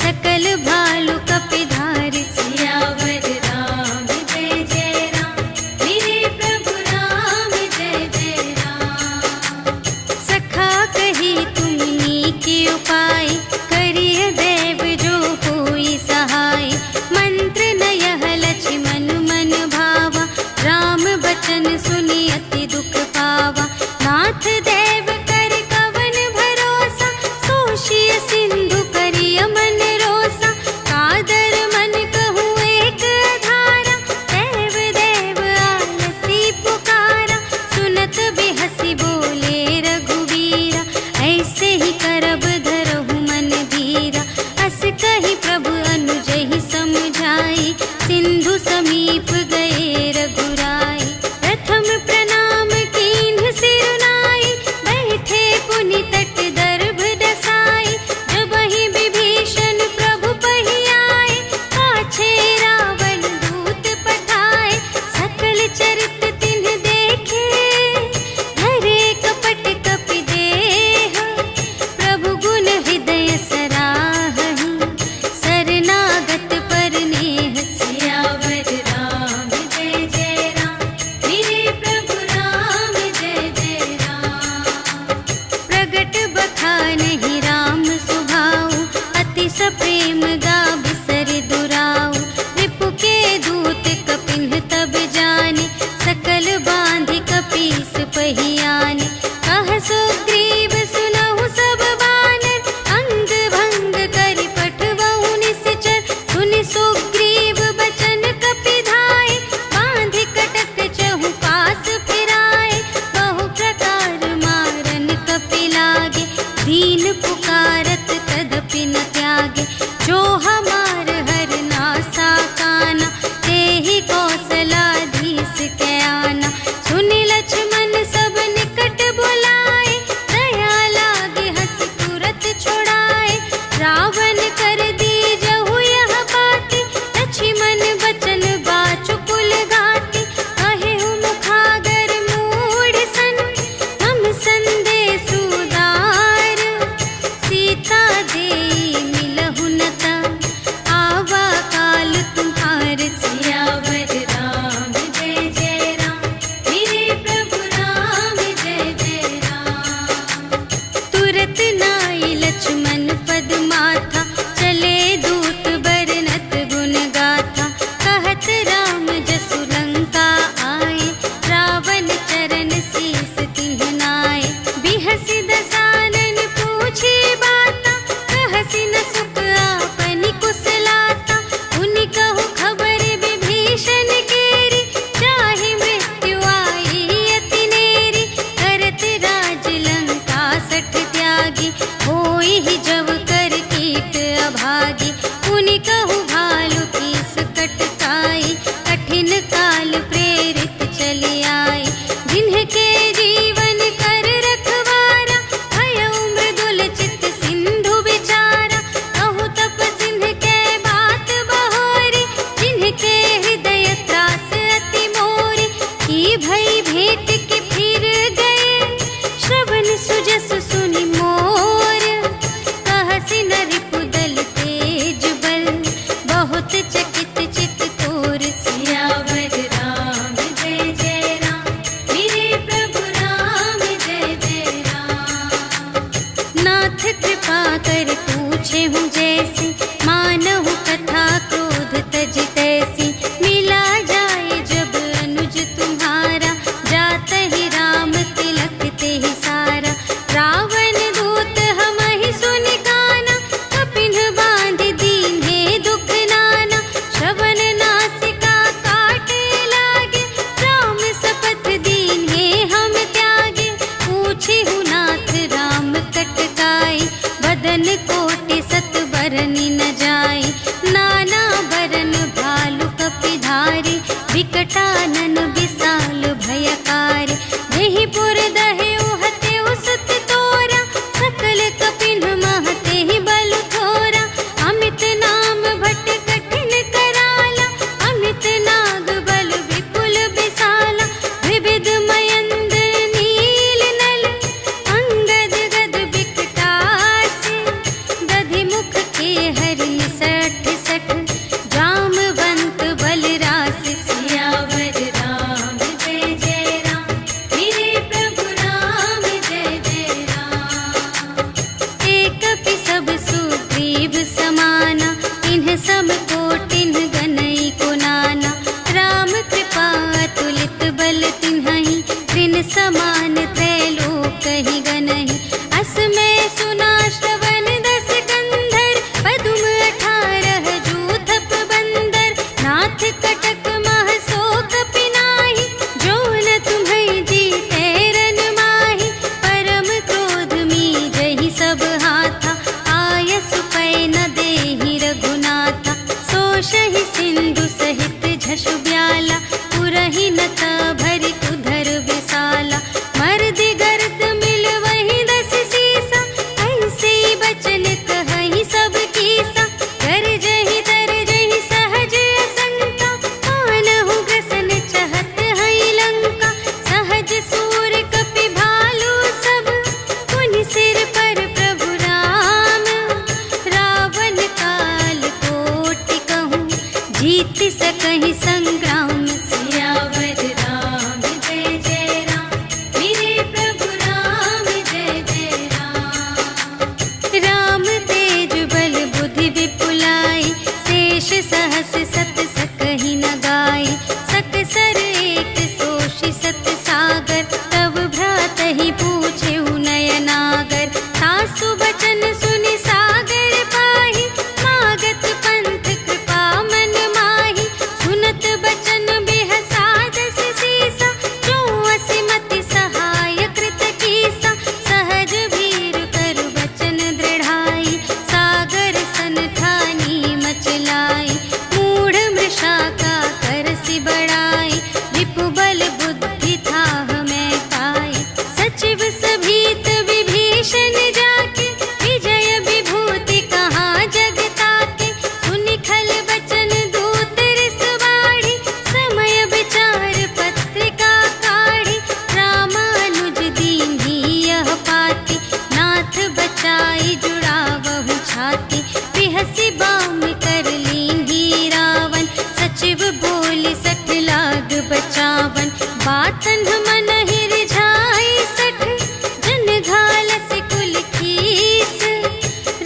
A: सकल भालु कपिधारि।
B: सियावर राम जय जय राम, मेरे प्रभु राम जय जय राम।
A: सखा कही तुमनी के उपाय, करिय देव जो होई सहाय। मंत्र नयह लक्ष्मण मन भावा, राम बचन सुनि अति दुख पावा। नाथ देव कर कवन भरोसा, सोषिय सिंधु करिय मन रोसा। कादर मन कहूँ एक अधारा, देव देव आलसी पुकारा। सुनत बिहसी बोले रघुवीरा, ऐसे ही करब धरहु मन धीरा। अस कही प्रभु अनुजहि समझाई, सिंधु समीप गए रघुराई। प्रथम प्रणाम कीन्ह सिरुनाई, बैठे पुनि तट दर्भ दसाई। जबहि विभीषण प्रभु पहि आए, पाछे रावण दूत पठाए। सकल चरित तिन्ह देखे, धरे कपट कपि देह। प्रभु गुण हृदय सराहहि, शरणागत पर नेह।
B: सियावर राम जय जय राम, मेरे प्रभु राम जय जय राम।
A: प्रगट बखानहि राम सुभाऊ, अति सप्रेम गा बिसरि दुराऊ। रिपु के दूत कपिन्ह तब जाने, सकल बांधि कपीस पहि आने। कह सुग्रीव सुनहु सब बानर, अंग भंग करि पठवहु निश्चर। सुनि सुग्रीव बचन कपिधाय, बांधि कटक चहु पास फिराए। बहु प्रकार मारन कपि लागे, दीन पुकारत तदपि न त्यागे। जो हमार हर नासा काना, तेहि कौशलाधीश के आना। सुनि लक्ष्मण सब निकट बुलाए, दया लागे हँसि तुरत छुड़ाए। रावण कर दीजहु यह बाती, लक्ष्मण बचन बाचु कुल घाती। कहेहु मुखागर मूढ़ सन, हम संदेश उदार। सीता देई मिलहु न ता, आवा काल तुम्हार।
B: सियावर राम जय जय राम, मेरे प्रभु राम जय जय राम।
A: तुरत नाई लक्ष्मण पद माथा, चले दूत बरनत गुण गाथा। कहत राम जसु लंका आए, रावण चरण शीस तिन्ह नाए। बिहसि दसानन पूछे बाता, कहसि न सुख आपनि कुशलाता। उनि कहु खबर विभीषण केरी, चाहे मृत्यु आई अति नेरी। करत राज लंका सठ त्यागी, होई ही जब कर कीट अभागी। उनि कहु भालु कीस कटकाई, कठिन काल प्रेरित चली आई। जिन्हके जीवन कर रखवारा, भयउ मृदुल चित सिंधु विचार। बरनी न जाई। नाना बरन भालु कपिधारी, विकटानन विशाल भयकारी। देहि पुर दहे उहते उसत तोरा, सकल कपिन महते ही बल थोरा। अमित नाम भट कठिन कराला, अमित नाग बल विपुल विशाला। विविध मयंद नील नल, अंगद गद विकटासी। दधि मुख के हरि सठ सठ, जामवंत बलरास।
B: सियावर राम जय जय राम, मेरे प्रभु राम जय जय राम।
A: एक पि सब सुग्रीव समाना, इन्ह सम कोटिन गनई को नाना। राम कृपा अतुलित बल तिन्हहि, त्रिन समान त्रैलोकहि गनहि। अस में सुना श्रवण दस कंधर, पदुम 18 जूथप बंदर। नाथ कटक मह शोक पिनाहि, जो न तुम्है जीते रन माहि। परम क्रोध मीजहि सब हाथा, आयसु पै न देहि रघुनाथा। सोषहि सिंधु सहित झषु ब्याला, पुरहि नत भरि उधर विशाला। मर्दि गर्द मिल वही 10 सीसा, ऐसे बचन कहहि सब कीसा। गरजहि तरजहि सहज असंका, कानहु ग्रसन चहत हई लंका। सहज सूर कपि भालु सब, पुनि सिर पर प्रभु राम। रावण काल कोटि कहूँ, जीत सकहि संग्राम।
B: सियावर राम जय जय राम, मेरे प्रभु राम जय जय राम।
A: राम तेज बल बुद्धि विपुलाई, शेष सहस सत सकहि न गाई। सकसर एक सोषि सत सागर, तब भ्रातहि पूछेहु नयनागर। तासु बचन सुनि सागर पाहि, मागत पंथ कृपा मन माहि। सुनत बचन बिहसा 10 सीसा, जो असिमति सहाय कृत कीसा। सहज भीर कर बचन दृढ़ाई, सागर सन ठानी मचलाई। मूढ़ मृषा का करसि बड़ाई, विपु बल बुद्धि थाह मैं पाई। सचिव सभीत विभीषण जाके, विजय विभूति कहाँ जग ताके। सुनि खल बचन दूत रिसवाड़ी, समय विचार पत्रिका काढ़ी। रामानुज दीन्ही यह पाती, नाथ बचाई जुड़ावहु छाती। बिहसि बाम कर लीन्ही रावण, सचिव बोलि 60 लाग बचावन। बातन मन रिझाई 60, जन घालसि कुल कीस।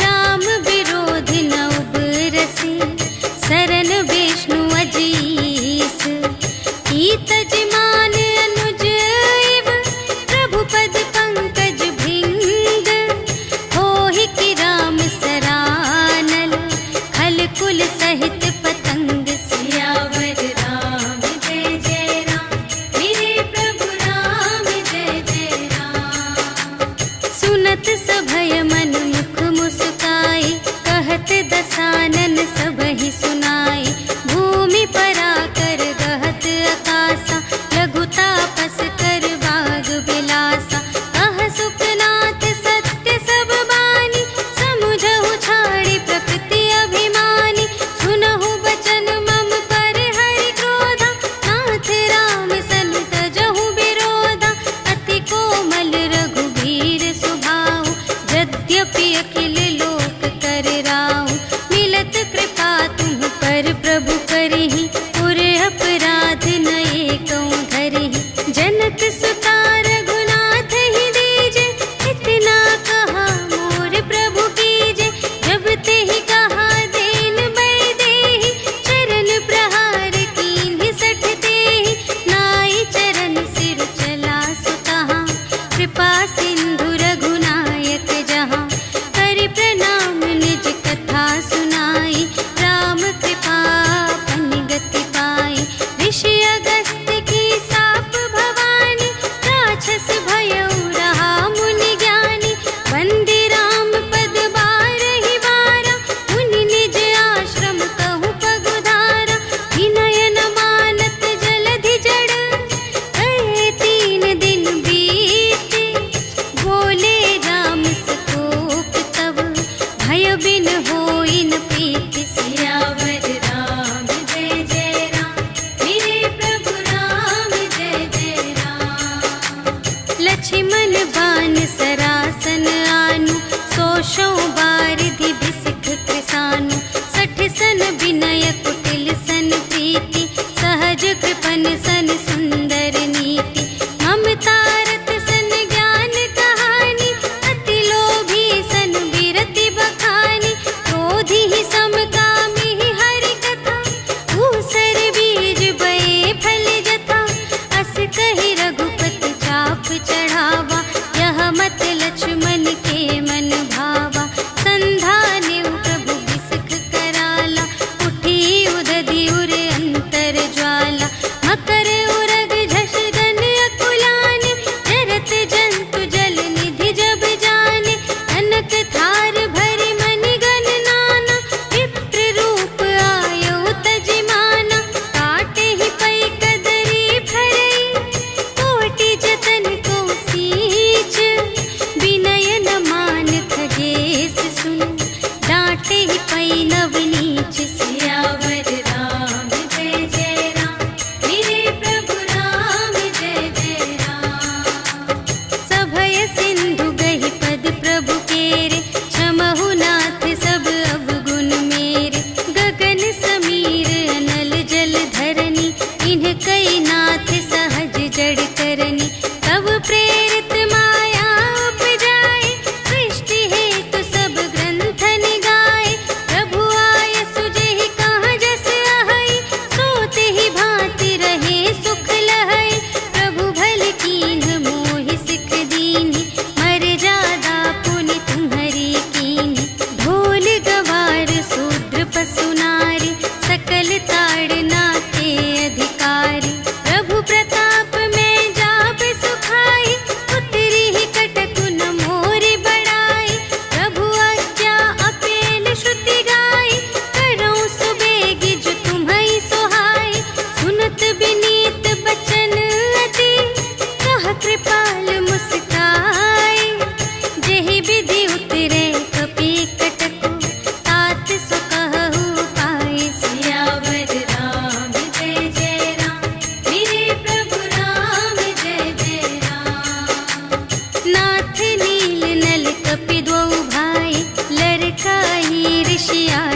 A: राम विरोधि न उबरसि, सरन विष्णु अजीस। ईतज मान अनुज इव, प्रभु पद पंकज भृंग। होहि कि राम सरानल, खल कुल सहित पतंग।
B: सियावर राम जय जय राम, मेरे प्रभु राम जय जय राम।
A: सुनत सभय मन मुख मुस्काई, कहत दसानन सबहि सुनाई। भूमि पराकर गहत आकासा, लघु तापस कर बाग बिलासा। कह सुखनाथ सत्य सब बानी, समुझहु छाड़ी प्रकृति अभिमानी। सुनहु बचन मम पर हरि क्रोधा, नाथ राम सन तजहु विरोधा। अति कोमल रघुबीर सुभाऊ, यद्यपि अखिल लोक कर राऊ। मिलत कृपा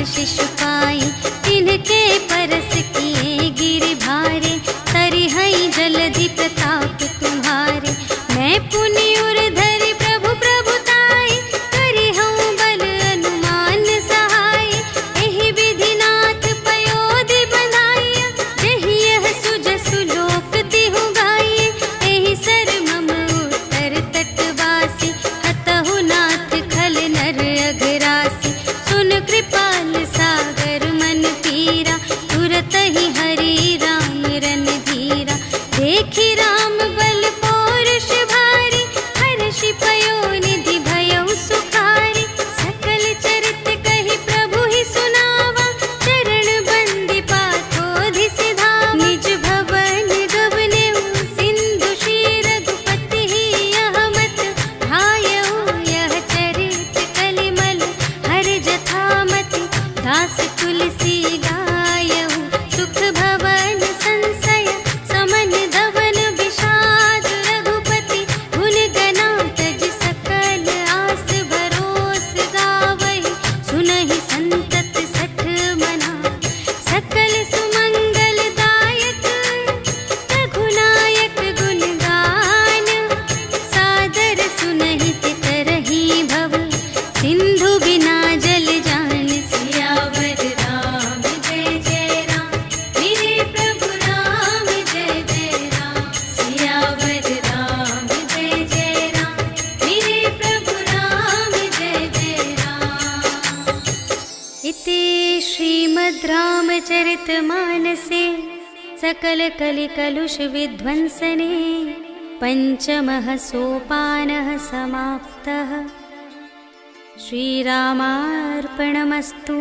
A: शिशुपाई, तिनके परस किए गिरि भारे, तरिहई जलधि प्रताप तुम्हारे। मैं पुनि उर धरि प्रभु प्रभुताई, करिहऊँ बल अनुमान सहाय। एहि विधि नाथ पयोधि बंधाइया, जेहि यह सुजसु लोक तिहु गाइए। एहि सर मम उत्तर तटवासी, हतहु नाथ खल नर अघरासी। सुन कृपाल सागर मन पीरा, तुरत ही हरि राम रन धीरा। देखि राम बल पौरुष भारी, हर्षि पयोनिधि भयउ सुखारी। सकल चरित कहि प्रभु ही सुनावा, चरण बंदी पाथोधि सिधावा। निज भवन गबनेउ सिंधु श्री रघुपति ही, यह मत भायउ यह चरित कलिमल हर जथामति। दास तुलसी गायउ सुख भवन संशय, समन धवन विषाद रघुपति। गुण गना तज सकल आस भरोस गावहि, सुनहि संतत सठ मना। सकल सुमंगल दायक रघुनायक गुण गान, सादर सुनहि तितरहि भव, सिंधु बिना जल जान।
B: सियावर राम जय जय राम, मेरे प्रभु राम जय जय राम। सियावर राम जय जय राम, मेरे प्रभु राम जय जय राम।
A: इति श्रीमद् रामचरितमानसे सकल कलिकलुष विध्वंसने, पंचमः सोपानः समाप्तः। श्रीरामार्पणमस्तु।